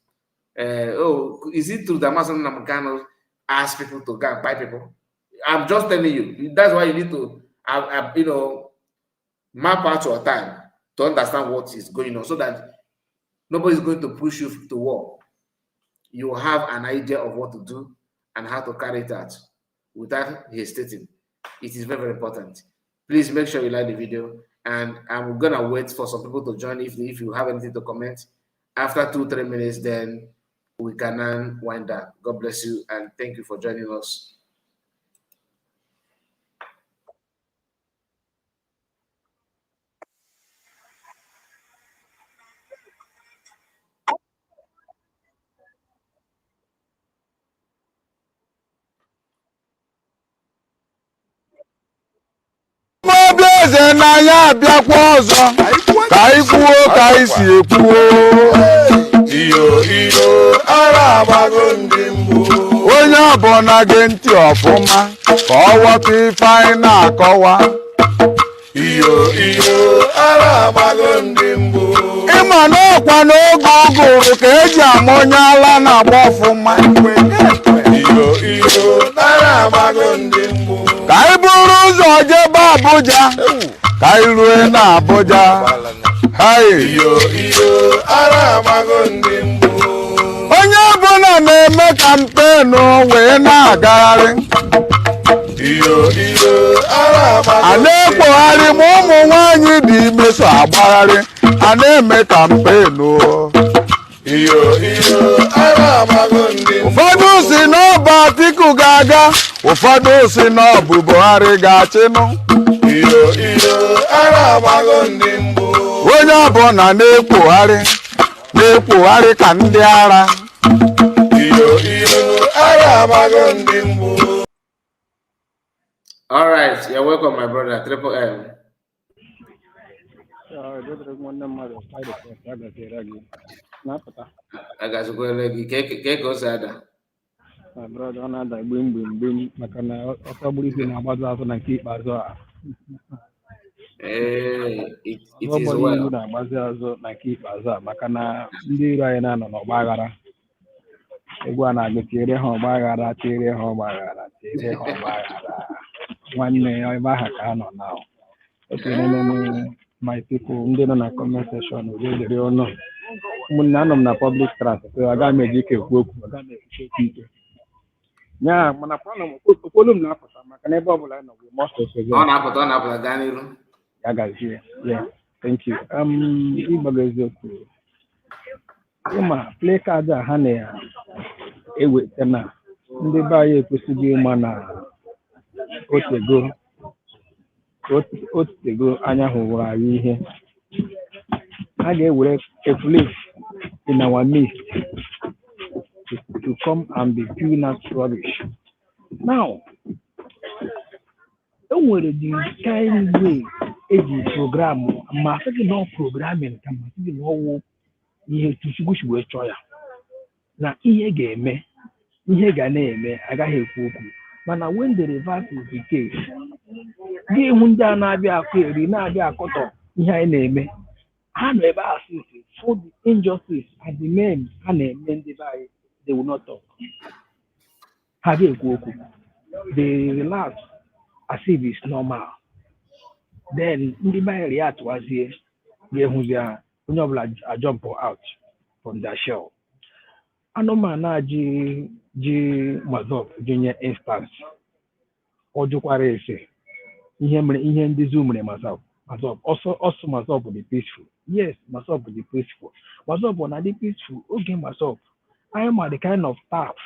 Oh, is it true that Masan Namukano ask people to go and buy people? I'm just telling you. That's why you need to, map out your time to understand what is going on, so that nobody's going to push you to war. You have an idea of what to do and how to carry it out without hesitating. It is very, very important. Please make sure you like the video, and I'm gonna wait for some people to join. If you have anything to comment, after 2-3 minutes, then we can wind down. God bless you, and thank you for joining us. Eze na ya abịakwa ọzọ ka anyị kwuo ka anyị si ekwuo. Iyo ara agbago ndị mbụ. Onye ọbụla gị ntị ọfụma ka ọ ghọta ife anyị na-akọwa. Iyo ara agbago ndị mbụ. Ịma na ọkwa n'oge ụgụrụ ka eji ama onye ala na-agba ọfụma. Iyo ara agbago ndị mbụ. Ka anyị buru ụzọ jebe Abuja, ka anyị rue na Abuja. Iyo ara agbago ndị mbụ. Onye ọbụla na-eme kampenu wee na-agagharị. Iyo ara agbago. A na-ekpogharị ma ụmụ nwanyị dị ime so agbagharị, a na-eme kampenu. Iyo ara agbago ndị mbụ. Ụfọdụ si na ọ bụ Atiku ga-aga, ụfọdụ si na ọ bụ Buhari ga-achịnụ. Iyo ara agbago ndị mbụ. Onye ọbụla na-ekpogharị ka ndị ara. Iyo ara agbago ndị mbụ. All right, you're welcome, my brother. Triple M. I got to go leg. Cake goes ada. My brother, ọ na-ada gbim maka na ọsọ gburu isi na-agbazu azụ na nke ikpeazụ a. It is well. Na-agbazi azụ na nke ikpeazụ a maka na ndị iro anyị na-anọ n'ọgba aghara. Egwu a na-agụ tiere ha ọgba aghara, tiere ha ọgba aghara, tiere ha ọgba aghara. Nwanne ya ebe aha ka ha nọ na. Otu n'ime my people ndị nọ na comment section dịrị ọnụ. Ụmụnne anọ m na public transport, so agaghị m eji ike ekwu okwu, agaghị m ekwuchi ike. Ya mana okpolu m na-apụta maka na ebe ọ bụla nọ bụ most of the ọ na-apụta gaa n'iru. Ya gazie. Yeah, thank you. Ịgbago eziokwu. Ịma play card a ha na-eweta na ndị be anyị ekwesịghị ịma na otego anya hụrụ anyị ihe. Ha ga-ewere a place in our midst to come and be doing us rubbish. Now, nwere the kind way eji program ma sị na programming ka ma sị na ọwụ ihe tuchukwu si wee chọọ ya na ihe ga-eme ihe ga na-eme agaghị ekwu okwu mana when the reverse is the case gị hụ ndị a na-abịa akụ eri na-abịa akọtọ ihe anyị na-eme ha nọ ebe a sisi for the injustice and the men ha na-eme ndị be anyị they will not talk ha ga-ekwu okwu they relax as if it's normal then ndị be anyị react wazie ga-ehụzi ha onye ọbụla jump out from their shell anụmanụ a ji mazọp jinye instance ọ jụkwara ese ihe mere ihe ndị zoo mere mazọp ọsọ mazọp dị peaceful yes mazọp dị peaceful mazọp na dị peaceful oge mazọp anyị ma the kind of staff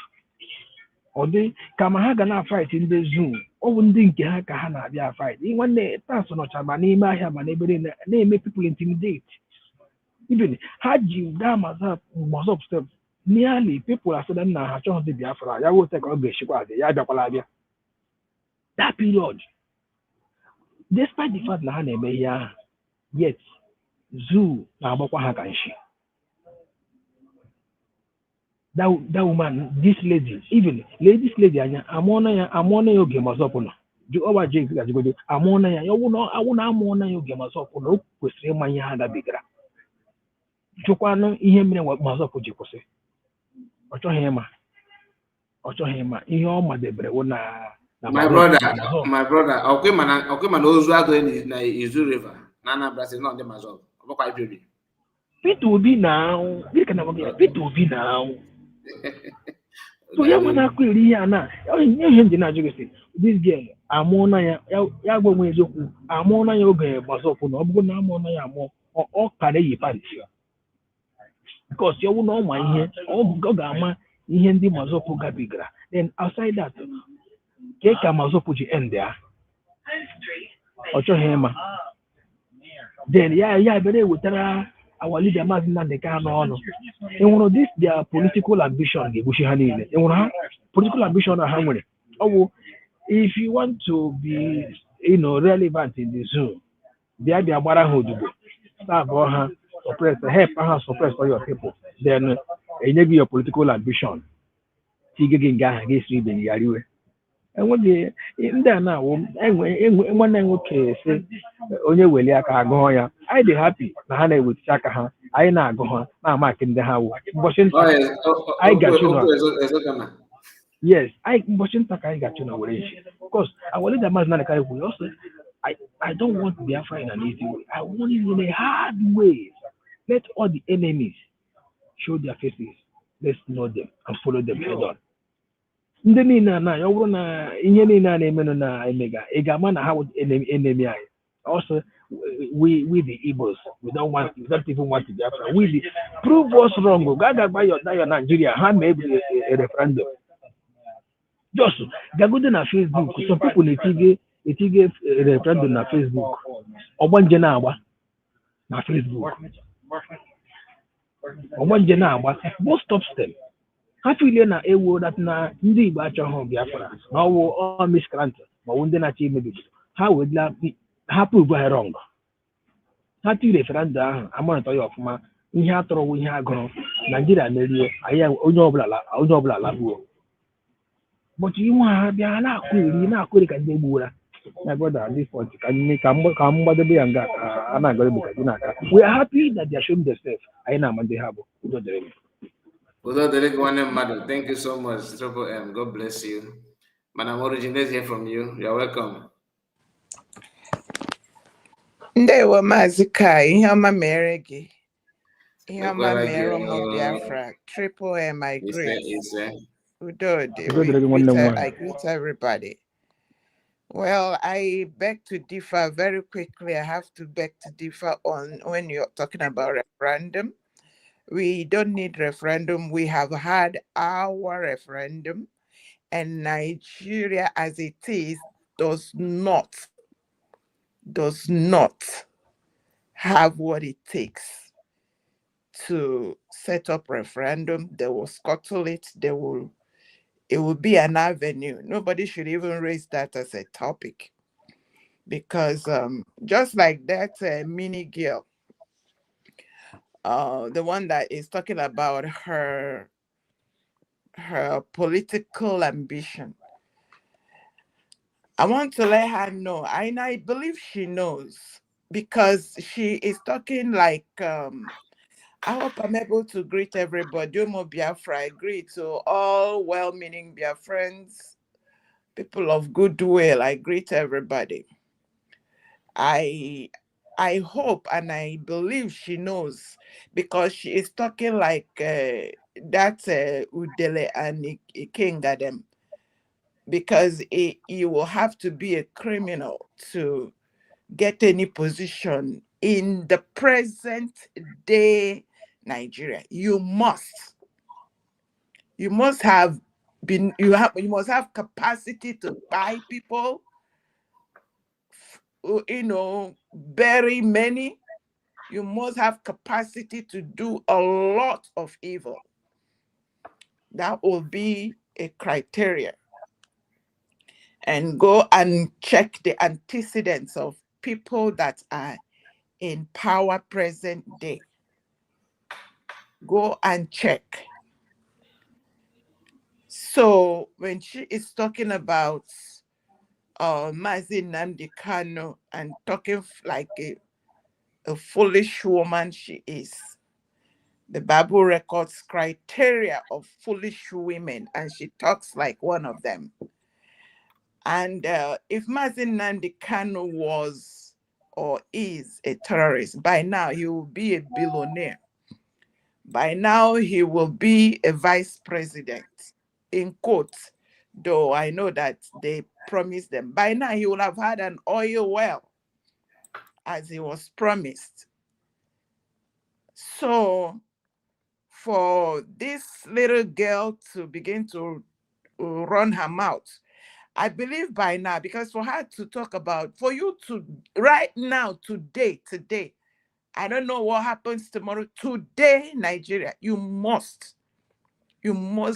ọ dị kama ha ga na-fight ndị zoo ọ bụ ndị nke ha ka ha na-abịa fight nwanne tas nọcha ma n'ime ahịa ma n'ebe na-eme people intimidate even ha ji gaa mazọp step nearly people are saying na ha chọghị ndị Biafra ya wote ka ọ ga-eshikwa adị ya bịakwala abịa that period despite the fact na ha na-eme ihe ahụ yet zoo na-agbakwa ha ka nshi that woman this lady even this lady anya amụọna ya oge mazọpụ nọ ọwa James gajigodo amụọna ya awụ na amụọna ya oge mazọpụ na o kwesịrị ịma ihe ha dabigara jụkwanụ ihe mere mazọpụ ji kwụsị ọ chọghị ịma ihe ọ madebere wụ na my brother okay man ozu agụ na Izu River na Anambra State na ndị mazọpụ ọ bụkwa IPOB Peter Obi na Peter Obi na so ya nwa na-akụ eri ihe a na ihe ndị na-ajụ gị this girl amụọna ya gwa onwe eziokwu amụọna ya oge mazọpụ na ọ bụrụ na amụọna ya amụọ ọ ka na-eyi pants because ya wụ na ọma ihe ọ ga-ama ihe ndị mazọpụ gabigara then outside that ka mazọpụ ji end ya ọ chọghị ịma then ya bịara ewetara our leader Maazị Nnamdi Kanu ọnụ enwere this their political ambition ga-egbuchi ha niile enwere ha political ambition ha nwere ọ bụ if you want to be relevant in the zoo bịa gbara ha odibo serve ha help ha suppress all your people then enye gị your political ambition tige gị nga ha ga-esi ibe gị ghara iwe enweghị ndị a na-awụ nwanne nwoke si onye weli aka agụọ ya anyị dị happy na ha na-eweticha aka ha anyị na-agụ ha na-amaki ndị ha wụ ụbọchị nta anyị ga-achụ na yes ụbọchị nta ka anyị ga-achụ na were echi because our leader Maazị Nnamdi Kanu kwuru also I don't want Biafra in an easy way. I want it in a hard way. Let all the enemies show their faces. Let's know them and follow them head on. Ndị niile na ya bụrụ na ihe niile a na-eme na emega ị ga-ama na ha enemy anyị. Also we the Igbos we don't even want to Biafra. We prove us wrong. Gagagba your Nigeria ha mee a referendum. Just gagodo na Facebook some people etige referendum na Facebook. Ọgbanje na-agba na Facebook. Ọgbanje na-agba both stop them. Ha file na ewu that na ndị Igbo achọghị Biafra na ọwụ miscreant ma ọ ndị na-achọ imebi ha wedla ha prove ha wrong. Ha tiri referendum ahụ amonitọ ya ọfụma ihe atọrọwụ ihe agụrụ Nigeria merie anyị onye ọbụla labuo but iwu ha bịa na-akụ eri ka ndị egbuwara my brother at this point ka m gbadobe ya nga a na-agara bụ ka dị n'aka we are happy that they are showing themselves anyị na-ama ndị ha bụ udo dịrị m. Thank you so much, Triple M. God bless you. Madam Origin, let's hear from you. You're welcome. Ndewo Maazị Kai, ihe ọma mere gị. Ihe ọma mere ụmụ Biafra. Triple M, I greet. Udo dịrị. I greet everybody. Well, I beg to differ very quickly. I have to beg to differ on when you're talking about referendum. We don't need referendum. We have had our referendum, and Nigeria as it is does not have what it takes to set up referendum. They will scuttle it. It will be an avenue. Nobody should even raise that as a topic. because just like that mini girl, the one that is talking about her political ambition, I want to let her know, and I believe she knows, because she is talking like, I hope I'm able to greet everybody. Omo Biafra, I greet to all well-meaning Biafrans, people of goodwill. I greet everybody. I hope and I believe she knows, because she is talking like that Udele and Ikenga them, because you will have to be a criminal to get any position in the present day Nigeria. You must have been, you must have capacity to buy people, very many. You must have capacity to do a lot of evil. That will be a criteria. And go and check the antecedents of people that are in power present day. Go and check. So when she is talking about Mazi Nnamdi Kanu and talking like a foolish woman she is, the Bible records criteria of foolish women, and she talks like one of them. And if Mazi Nnamdi Kanu was or is a terrorist, by now he will be a billionaire. By now he will be a vice president, in quotes, though I know that they promised them. By now he will have had an oil well, as he was promised. So for this little girl to begin to run her mouth, I believe by now, because for her to talk about, for you to, right now, today, I don't know what happens tomorrow, today, Nigeria, you must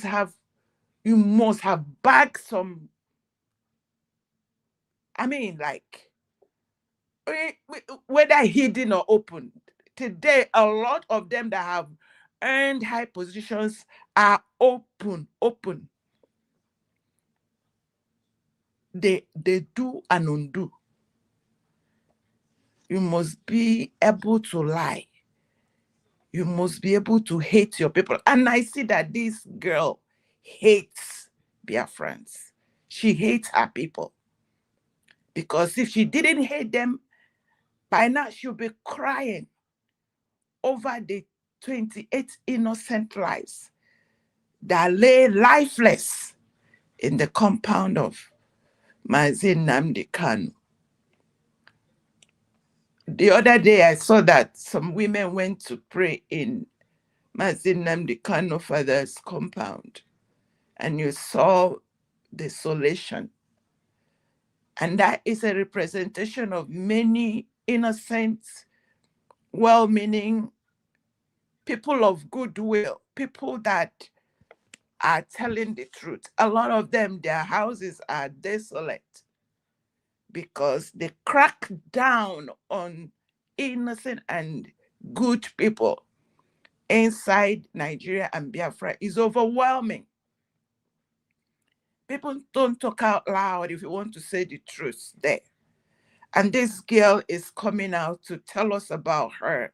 have bagged some, I mean, like, whether hidden or open. Today, a lot of them that have earned high positions are open. They do and undo. You must be able to lie. You must be able to hate your people. And I see that this girl hates Biafrans. She hates her people. Because if she didn't hate them, by now she'll be crying over the 28 innocent lives that lay lifeless in the compound of Mazi Nnamdi Kanu. The other day I saw that some women went to pray in Mazi Nnamdi Kanu father's compound, and you saw desolation. And that is a representation of many innocent, well-meaning people of goodwill, people that are telling the truth. A lot of them, their houses are desolate because they crack down on innocent and good people inside Nigeria and Biafra is overwhelming. People don't talk out loud if you want to say the truth there. And this girl is coming out to tell us about her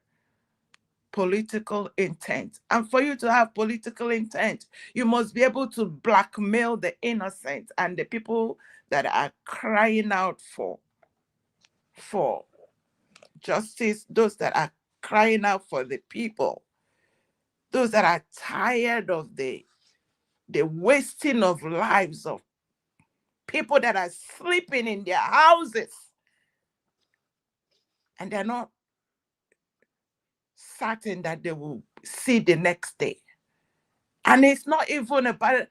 political intent. And for you to have political intent, you must be able to blackmail the innocent and the people that are crying out for justice, those that are crying out for the people, those that are tired of the wasting of lives of people that are sleeping in their houses and they're not certain that they will see the next day. And it's not even about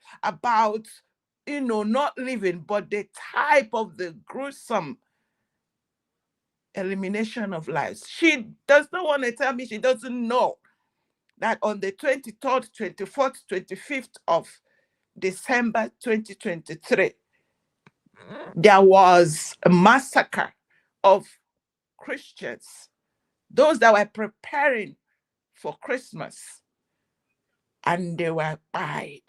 not living, but the type of the gruesome elimination of lives. She does not want to tell me she doesn't know that on the 23rd, 24th, 25th of December 2023, there was a massacre of Christians, those that were preparing for Christmas, and they were buyed.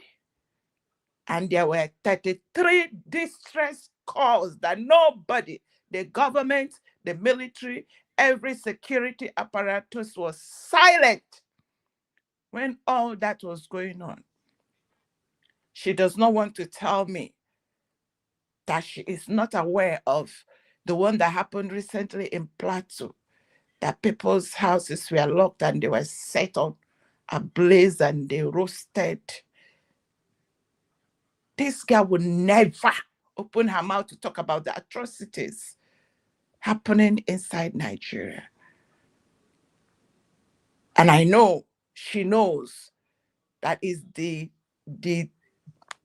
And there were 33 distress calls that nobody, the government, the military, every security apparatus was silent when all that was going on. She does not want to tell me that she is not aware of the one that happened recently in Plateau, that people's houses were locked and they were set on ablaze and they roasted. This girl would never open her mouth to talk about the atrocities happening inside Nigeria. And I know she knows that is the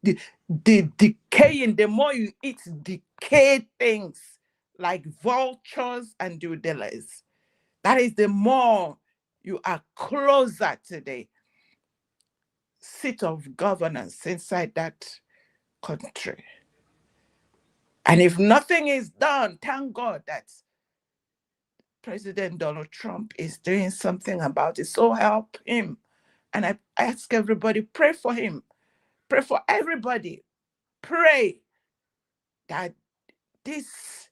decaying, the more you eat decayed things like vultures and dudellas, that is the more you are closer to the seat of governance inside that country. And if nothing is done, thank God that President Donald Trump is doing something about it. So help him. And I ask everybody, pray for him. Pray for everybody. Pray that this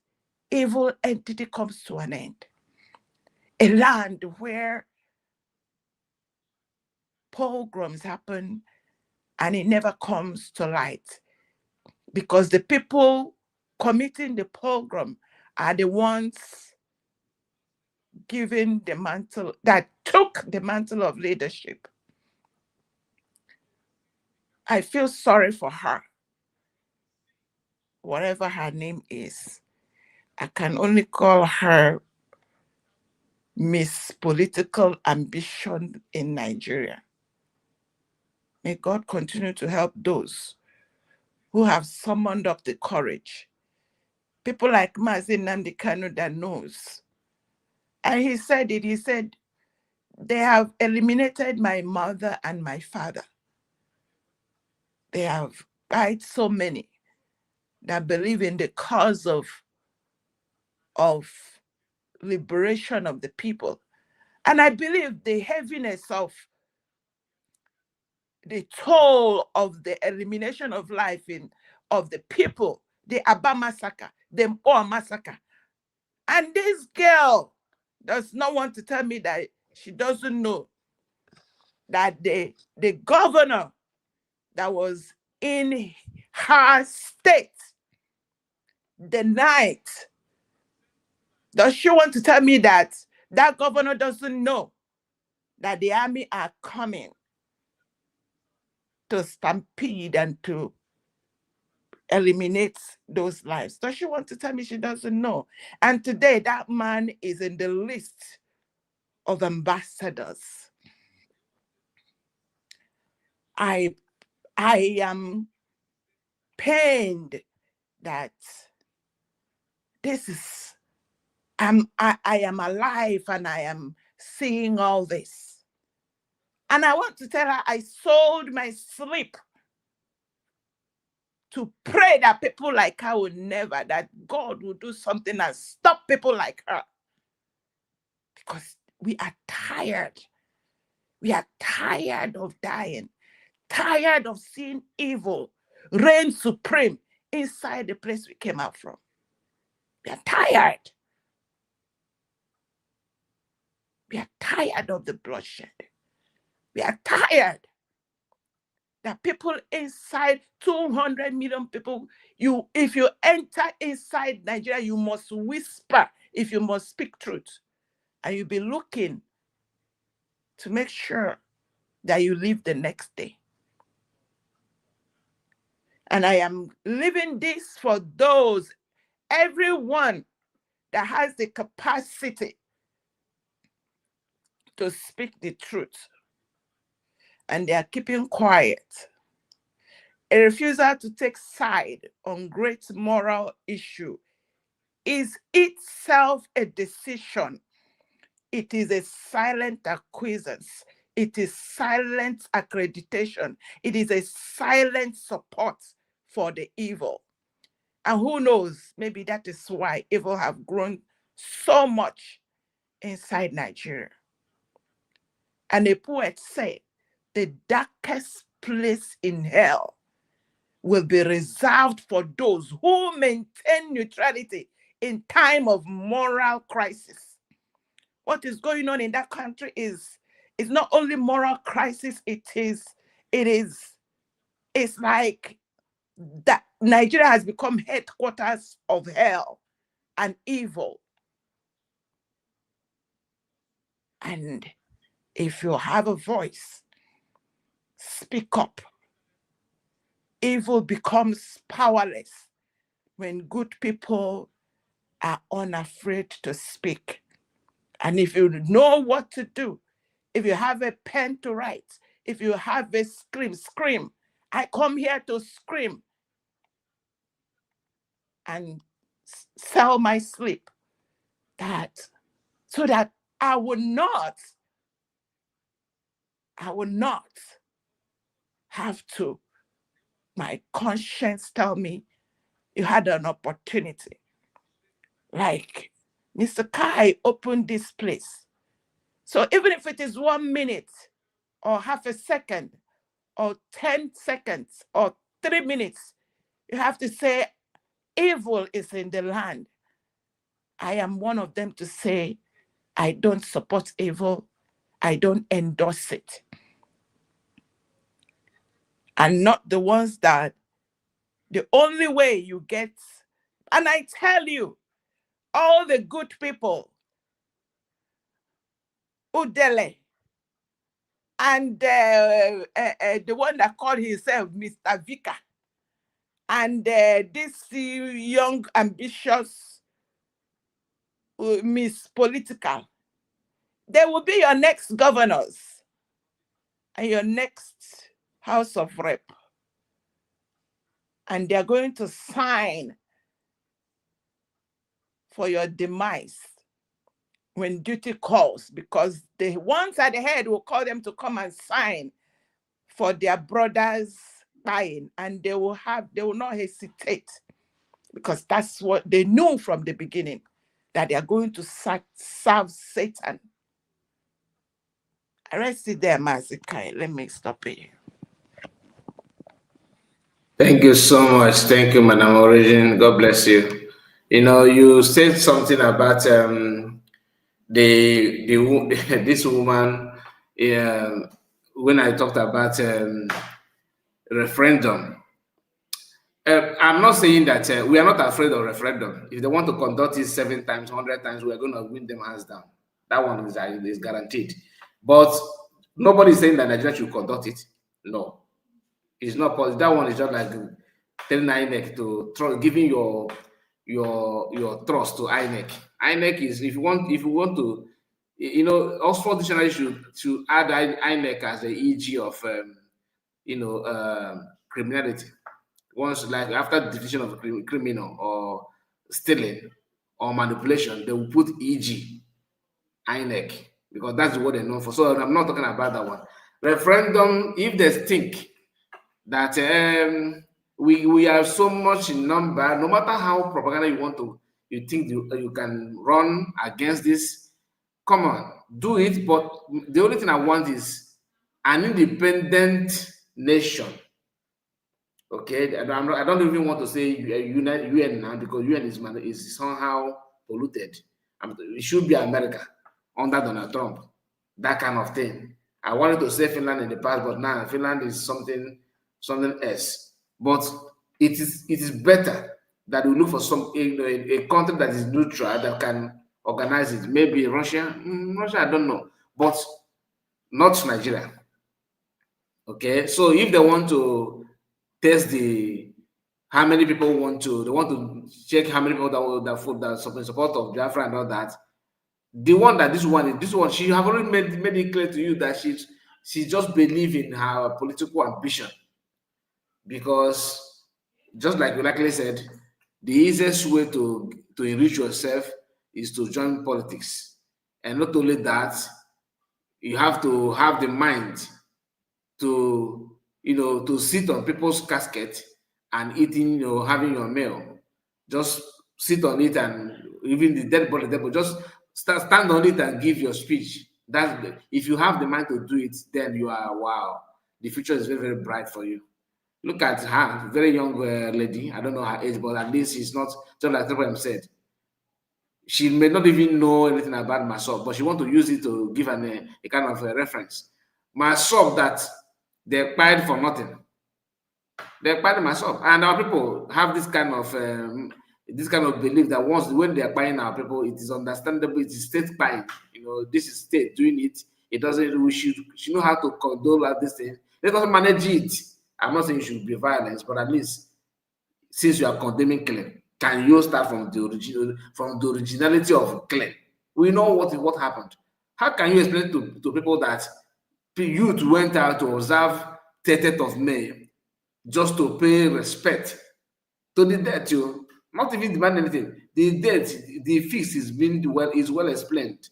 evil entity comes to an end. A land where pogroms happen and it never comes to light, because the people committing the pogrom are the ones given the mantle, that took the mantle of leadership. I feel sorry for her, whatever her name is. I can only call her Miss Political Ambition in Nigeria. May God continue to help those who have summoned up the courage. People like Mazi Nnamdi Kanu that knows. And he said it, he said, they have eliminated my mother and my father. They have died so many that believe in the cause of liberation of the people. And I believe the heaviness of the toll of the elimination of life of the people, the Aba massacre, the Mpoa massacre. And this girl does not want to tell me that she doesn't know that the governor that was in her state the night, does she want to tell me that that governor doesn't know that the army are coming to stampede and to eliminate those lives? Does she want to tell me she doesn't know? And today that man is in the list of ambassadors. I am pained that this is, I am alive and I am seeing all this. And I want to tell her I sold my sleep to pray that people like her will never, that God will do something and stop people like her. Because we are tired. We are tired of dying, tired of seeing evil reign supreme inside the place we came out from. We are tired. We are tired of the bloodshed. We are tired that people inside 200 million people, if you enter inside Nigeria, you must whisper if you must speak truth. And you'll be looking to make sure that you live the next day. And I am leaving this for those, everyone that has the capacity to speak the truth. And they are keeping quiet. A refusal to take side on great moral issue is itself a decision. It is a silent acquiescence. It is silent accreditation. It is a silent support for the evil. And who knows, maybe that is why evil have grown so much inside Nigeria. And a poet said, the darkest place in hell will be reserved for those who maintain neutrality in time of moral crisis. What is going on in that country is not only moral crisis, it's like that Nigeria has become headquarters of hell and evil. And if you have a voice, speak up. Evil becomes powerless when good people are unafraid to speak. And if you know what to do, if you have a pen to write, if you have a scream. I come here to scream and sell my sleep, so that I will not have to, my conscience tell me you had an opportunity. Like Mr. Kai opened this place. So even if it is 1 minute or half a second or 10 seconds or 3 minutes, you have to say, evil is in the land. I am one of them to say, I don't support evil. I don't endorse it. And not the ones that the only way you get, and I tell you, all the good people, Udele, and the one that called himself Mr. Vika, and this young, ambitious Miss Political, they will be your next governors and your next House of Rep. And they're going to sign for your demise when duty calls, because the ones at the head will call them to come and sign for their brothers' buying, and they will not hesitate, because that's what they knew from the beginning, that they are going to serve Satan. I rest it there, Mazikai. Let me stop here. Thank you so much. Thank you, Madam Origin. God bless you. You know, you said something about this woman. When I talked about referendum, I'm not saying that we are not afraid of referendum. If they want to conduct it 7 times, 100 times, we are going to win them hands down. That one is guaranteed. But nobody is saying that Nigeria should conduct it. No. It's not possible. That one is just like telling INEC to giving your trust to INEC. INEC is, if you want to, you know, Oxford Dictionary should add INEC as the EG of criminality. Once, like after the definition of criminal or stealing or manipulation, they will put EG, INEC, because that's what they're known for. So I'm not talking about that one. Referendum, if they think that we are so much in number, no matter how propaganda you think you can run against this, come on, do it. But the only thing I want is an independent nation. Okay, I don't even want to say UN now, because UN is somehow polluted. It should be America under Donald Trump, that kind of thing. I wanted to say Finland in the past, but now Finland is something else. But it is better that we look for a country that is neutral, that can organize it. Maybe Russia, I don't know, but not Nigeria. Okay, so if they want to test how many people they want to check how many people that support of Biafra and all that. This one, she have already made it clear to you that she just believes in her political ambition, because just like you likely said, the easiest way to enrich yourself is to join politics. And not only that, you have to have the mind to sit on people's casket and eating, having your meal. Just sit on it and even the dead body, just stand on it and give your speech. If you have the mind to do it, then you are, wow, the future is very, very bright for you. Look at her, very young lady. I don't know her age, but at least she's not, just like Triple said, she may not even know anything about myself, but she want to use it to give a kind of a reference. Myself that they acquired for nothing. They acquired myself, and our people have this kind of belief that when they are buying our people, it is understandable. It is state buying. You know, this is state doing it. It doesn't. We should know how to condole all this thing. Let us manage it. I'm not saying it should be violence, but at least since you are condemning killing, can you start from the originality of killing? We know what happened. How can you explain to people that youth went out to observe 30th of May just to pay respect to the dead? You not even demand anything. The dead, the fix is well explained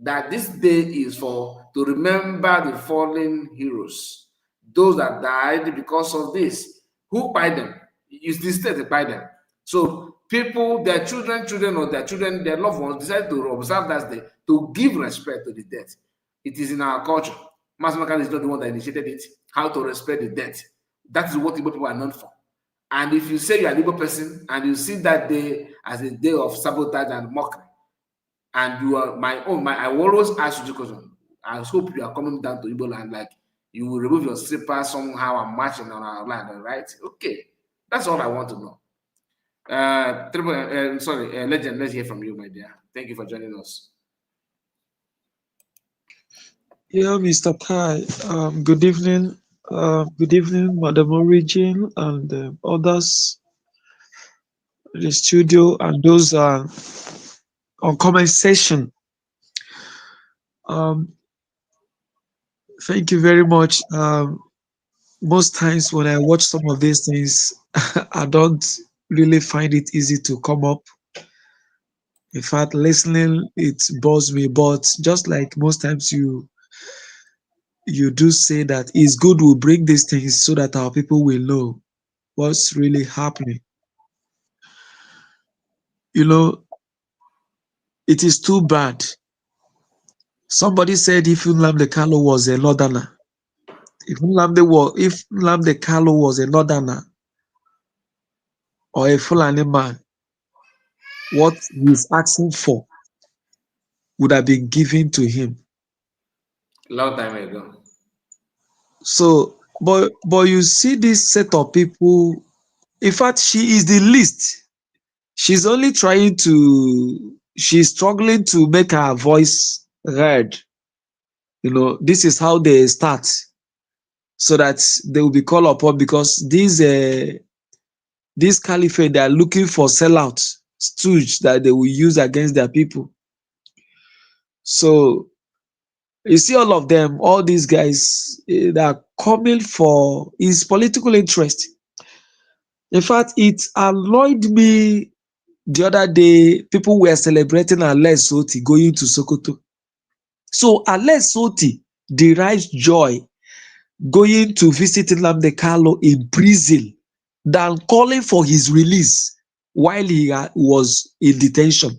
that this day is to remember the fallen heroes, those that died because of this. Who buy them? It's the state that buy them. So people, their children, their loved ones decide to observe that day to give respect to the dead. It is in our culture. Mass Makan is not the one that initiated it. How to respect the dead. That is what Igbo people are known for. And if you say you're an Igbo person and you see that day as a day of sabotage and mockery, and you are I will always ask you the question. I hope you are coming down to Igbo land, like you will remove your slippers somehow and marching on our land, right? Okay, that's all I want to know. Legend, let's hear from you, my dear. Thank you for joining us. Yeah, Mr. Kai. Good evening. Good evening, Madam Origin and others in the studio and those on comment section. Thank you very much. Most times when I watch some of these things, I don't really find it easy to come up. In fact, listening, it bores me. But just like most times you do say that it's good we bring these things so that our people will know what's really happening. You know, it is too bad. Somebody said if Nnamdi Kanu was a northerner, if Nnamdi Kanu was a northerner or a Fulani man, what he's asking for would have been given to him. Long time ago. So, but you see this set of people, in fact, she is the least. She's only she's struggling to make her voice heard. You know, this is how they start, so that they will be called upon, because this caliphate, they are looking for sellout stooge that they will use against their people. So you see all of them, all these guys, they are coming for his political interest. In fact, it annoyed me the other day. People were celebrating Alex Soti going to Sokoto. So Alex Soti derives joy going to visit Nnamdi Kanu in prison than calling for his release while he was in detention.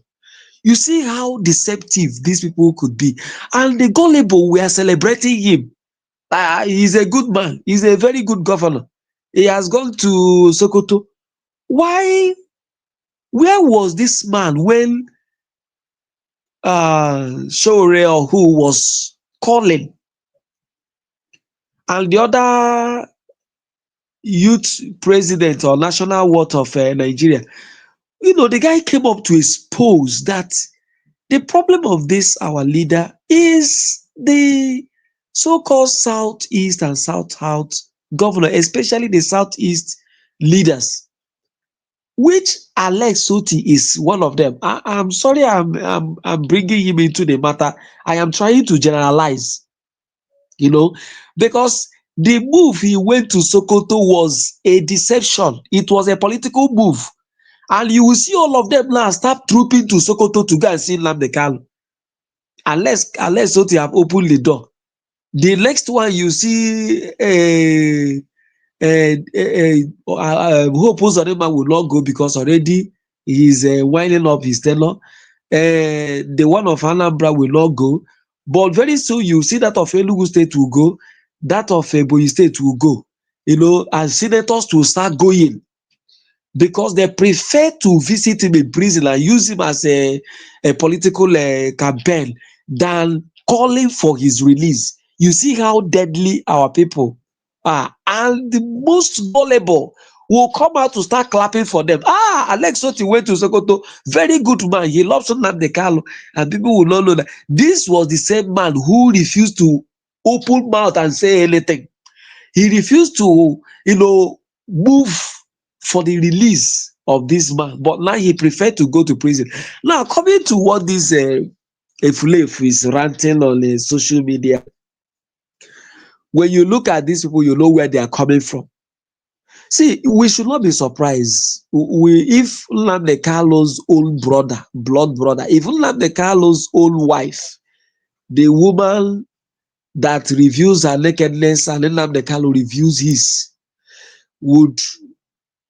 You see how deceptive these people could be. And the gullible were celebrating him. He's a good man. He's a very good governor. He has gone to Sokoto. Why? Where was this man when Shore or who was calling? And the other youth president or national ward of Nigeria, you know, the guy came up to expose that the problem of this, our leader, is the so-called Southeast and South governor, especially the Southeast leaders, which Alex Soti is one of them. I'm sorry, I'm bringing him into the matter. I am trying to generalize, you know, because the move he went to Sokoto was a deception. It was a political move. And you will see all of them now start trooping to Sokoto to go and see Nnamdi Kanu. Unless Soti have opened the door. The next one you see, Hope Uzodinma will not go because already He's winding up his tenure. The one of Anambra will not go, but very soon you see that of Enugu State will go, that of Ebonyi State will go, and senators to start going because they prefer to visit him in prison and use him as a political campaign than calling for his release. You see how deadly our people are, and the most gullible will come out to start clapping for them. Alex Oti went to Sokoto, very good man. He loves Nnamdi Kanu, and people will not know that this was the same man who refused to open mouth and say anything. He refused to, move for the release of this man, but now he preferred to go to prison. Now, coming to what this Efulefu is ranting on social media, when you look at these people, you know where they are coming from. See, we should not be surprised if Nnamdi Kanu's own brother, blood brother, if Nnamdi Kanu's own wife, the woman that reviews her nakedness and Nnamdi Kanu reviews his, would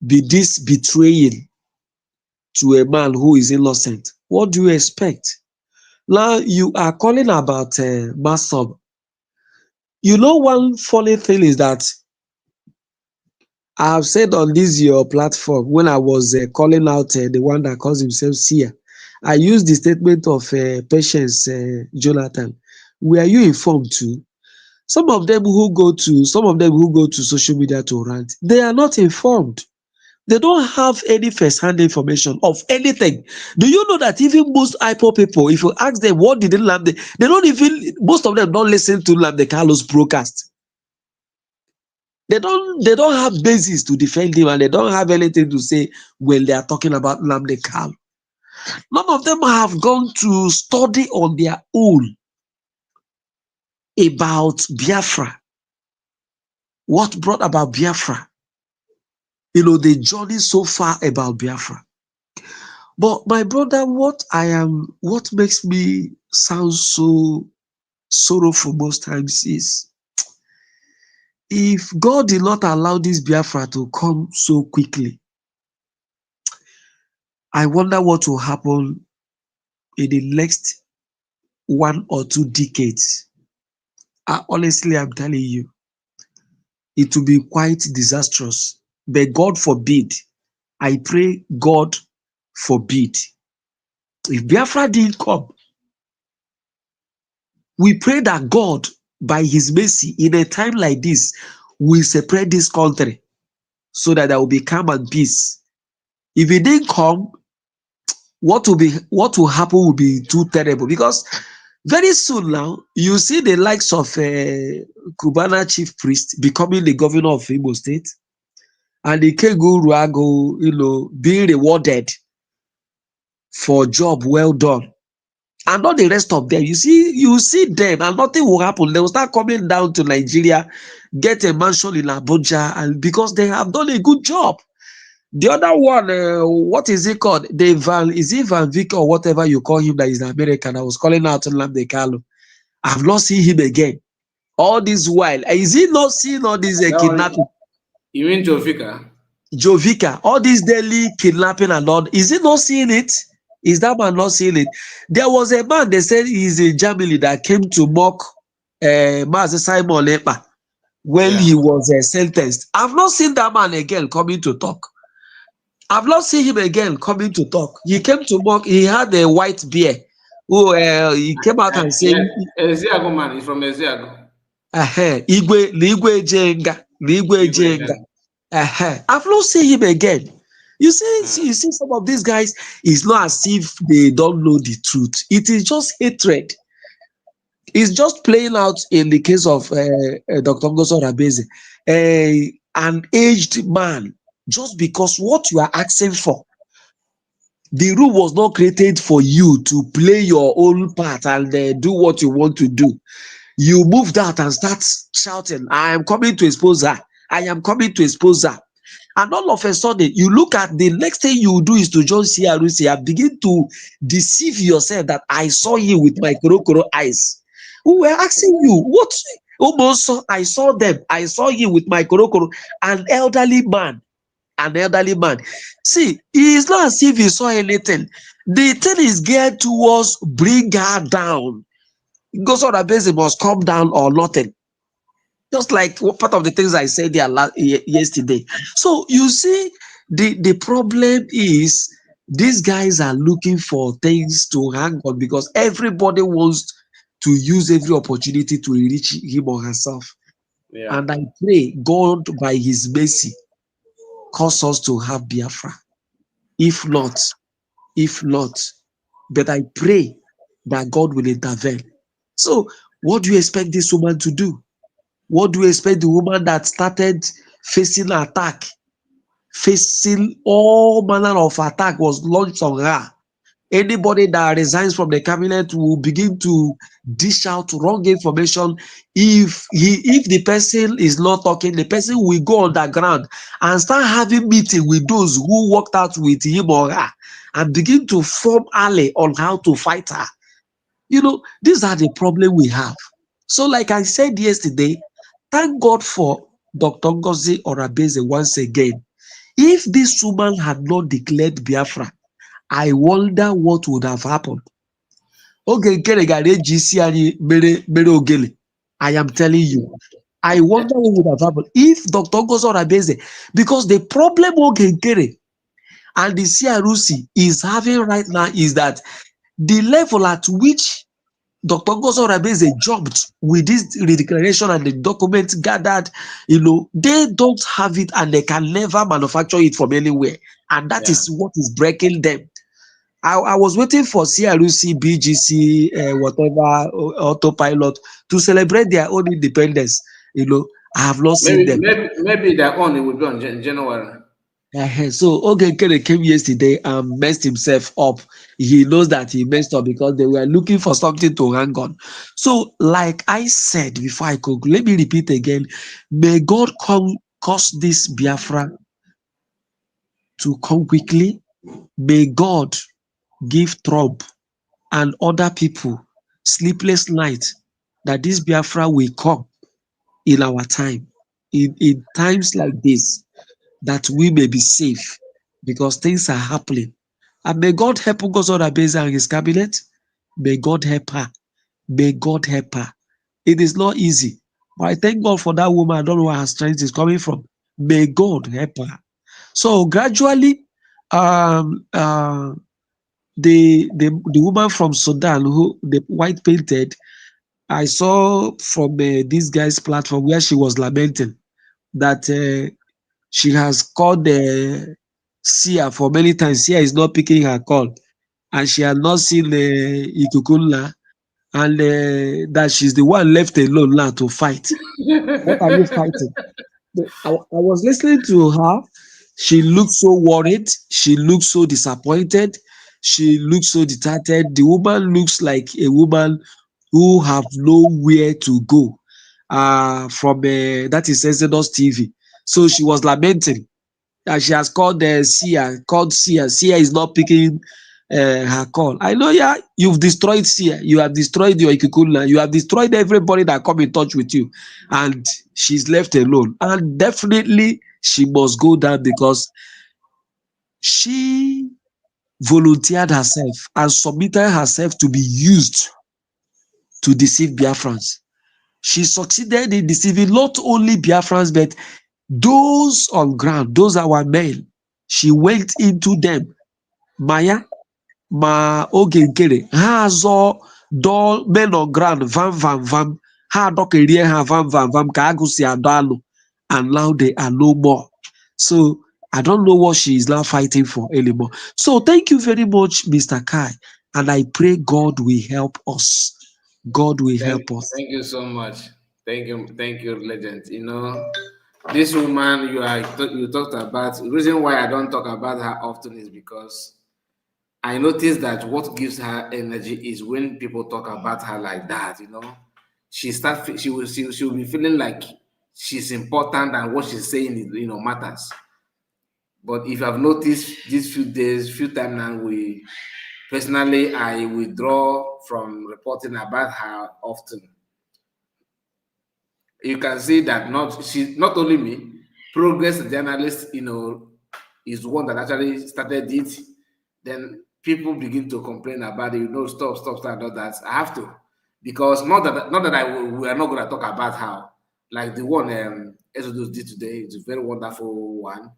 be this betraying to a man who is innocent. What do you expect? Now you are calling about Masob. One funny thing is that I have said on this your platform when I was calling out the one that calls himself Sia, I used the statement of Patience Jonathan. Were you informed too? Some of them who go to social media to rant, they are not informed. They don't have any first-hand information of anything. Do you know that even most IPO people, if you ask them what did Nnamdi, most of them don't listen to Nnamdi Kanu's broadcast. They don't have basis to defend him, and they don't have anything to say when they are talking about Nnamdi Kanu. None of them have gone to study on their own about Biafra. What brought about Biafra? The journey so far about Biafra. But my brother, what makes me sound so sorrowful most times is, if God did not allow this Biafra to come so quickly, I wonder what will happen in the next 1 or 2 decades. Honestly, I'm telling you, it will be quite disastrous. But God forbid, I pray God forbid. If Biafra didn't come, we pray that God, by his mercy, in a time like this, will separate this country so that there will be calm and peace. If it didn't come, what will happen will be too terrible, because very soon now, you see the likes of Cubana chief priest becoming the governor of Imo State, and the Kegu Ruago, being rewarded for job well done. And not the rest of them. You see them, and nothing will happen. They will start coming down to Nigeria, get a mansion in Abuja, and because they have done a good job. The other one, what is it called? Is it Van Vick or whatever you call him, that is an American? I was calling out Nnamdi Kanu. I have not seen him again. All this while, is he not seeing all these kidnapping? You mean Jovika? Jovika, all this daily kidnapping and all. Is he not seeing it? Is that man not seeing it? There was a man, they said he's a Germany, that came to mock Master Simon Lepa when he was sentenced. I've not seen that man again coming to talk. I've not seen him again coming to talk. He came to mock, he had a white beard. He came out and said, Eziago man, he's from Eziago. Igwe Jenga. I've not seen him again. You see some of these guys, it's not as if they don't know the truth. It is just hatred. It's just playing out in the case of Dr. Ngozo Rabeze, an aged man, just because what you are asking for, the room was not created for you to play your own part and do what you want to do. You move that and start shouting, I am coming to expose her. I am coming to expose her. And all of a sudden, you look at the next thing you do is to just see Arusi, begin to deceive yourself that I saw you with my korokoro eyes. We were asking you, what? Almost, I saw them. I saw you with my korokoro, an elderly man. an elderly man. See, it's not as if he saw anything. The thing is geared towards bring her down. Goes on that basis must come down or nothing. Just like part of the things I said there yesterday. So you see, the problem is these guys are looking for things to hang on because everybody wants to use every opportunity to reach him or herself. Yeah. And I pray God, by His mercy, cause us to have Biafra. If not, but I pray that God will intervene. So, what do you expect this woman to do? What do you expect the woman that started facing attack, facing all manner of attack was launched on her? Anybody that resigns from the cabinet will begin to dish out wrong information. If the person is not talking, the person will go underground and start having meeting with those who worked out with him or her and begin to form ally on how to fight her. You know, these are the problem we have. So, like I said yesterday, thank God for Dr. Ngozi Orabeze once again. If this woman had not declared Biafra, I wonder what would have happened. Okay, I am telling you. I wonder what would have happened if Dr. Ngozi Orabeze, because the problem Ogekere and the CRUC is having right now is that the level at which Dr. Ngozi Orabeze jumped with this redeclaration and the documents gathered, they don't have it and they can never manufacture it from anywhere. And that is what is breaking them. I was waiting for CRUC, BGC, whatever, autopilot to celebrate their own independence. I have not seen them. Maybe their own it will be on January. So Ogekere came yesterday and messed himself up. He knows that he messed up because they were looking for something to hang on. So, like I said before I conclude, let me repeat again. May God cause this Biafra to come quickly. May God give Trump and other people sleepless night that this Biafra will come in our time. In times like this, that we may be safe because things are happening. And may God help Ngozi Orabeze and his cabinet. May God help her. May God help her. It is not easy, but I thank God for that woman. I don't know where her strength is coming from. May God help her. So gradually, the woman from Sudan, who the white painted, I saw from this guy's platform where she was lamenting that she has called Sia for many times. Sia is not picking her call, and she has not seen QiLLing, and that she's the one left alone now to fight. What are you fighting? I was listening to her. She looked so worried. She looked so disappointed. She looked so deterred. The woman looks like a woman who have nowhere to go from that is Exodus TV. So she was lamenting that she has called Sia. Sia is not picking her call. I know, you've destroyed Sia. You have destroyed your QiLLing. You have destroyed everybody that come in touch with you. And she's left alone. And definitely she must go down because she volunteered herself and submitted herself to be used to deceive Biafrans. She succeeded in deceiving not only Biafrans, but those on ground, those our men. She went into them. Maya, ma Ogekere, ha azọ do men on ground, vam, ha dokerie ha vam, ka agụ si adọ anụ, and now they are no more. So I don't know what she is now fighting for anymore. So thank you very much, Mr. Kai, and I pray God will help us. God will help us. Thank you so much. Thank you, legend. This woman you talked about. The reason why I don't talk about her often is because I noticed that what gives her energy is when people talk about her like that. She will be feeling like she's important and what she's saying matters. But if I've noticed these few times now, personally I withdraw from reporting about her often. You can see that not only me, progress journalists, is the one that actually started it, then people begin to complain about it. Stop, not that. I have to, because not that we are not going to talk about how, like the one Exodus did today. It's a very wonderful one,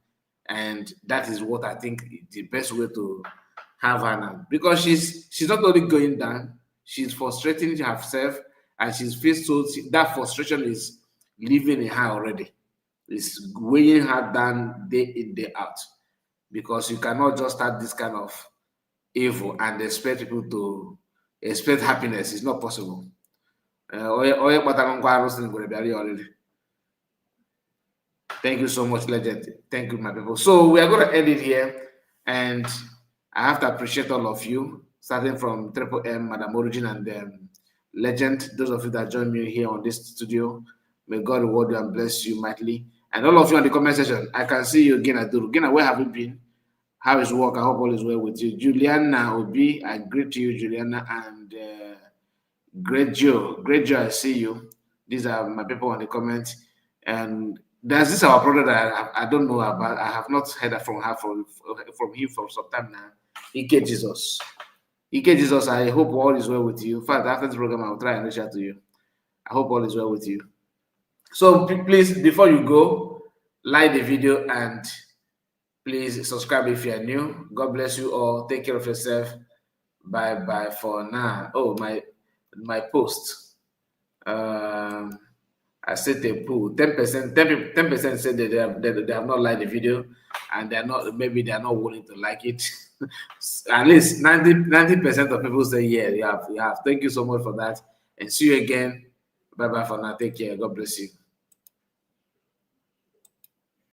and that is what I think is the best way to have her now, because she's not only going down, she's frustrating herself, and she's feels so that frustration is living in her already. It's weighing her down day in, day out, because you cannot just start this kind of evil and expect people to expect happiness. It's not possible. Thank you so much, legend. Thank you, my people. So we are going to end it here, and I have to appreciate all of you, starting from Triple M, Madam Origin, and Legend. Those of you that joined me here on this studio, may God reward you and bless you mightily. And all of you in the comment section, I can see you again. Gina, where have you been? How is work? I hope all is well with you. Juliana Obi, I greet you, Juliana, and Great Joe. Great Joe, I see you. These are my people on the comments. And there's this our brother that I don't know about. I have not heard from him for some time now. Ike Jesus. Ike Jesus, I hope all is well with you. In fact, after this program, I'll try and reach out to you. I hope all is well with you. So please, before you go, like the video and please subscribe if you are new. God bless you all. Take care of yourself. Bye for now. Oh, my post. I set a pool. 10% said that they have not liked the video, and they are not willing to like it. At least 90% of people say yeah, you have. Thank you so much for that, and see you again. Bye for now. Take care. God bless you.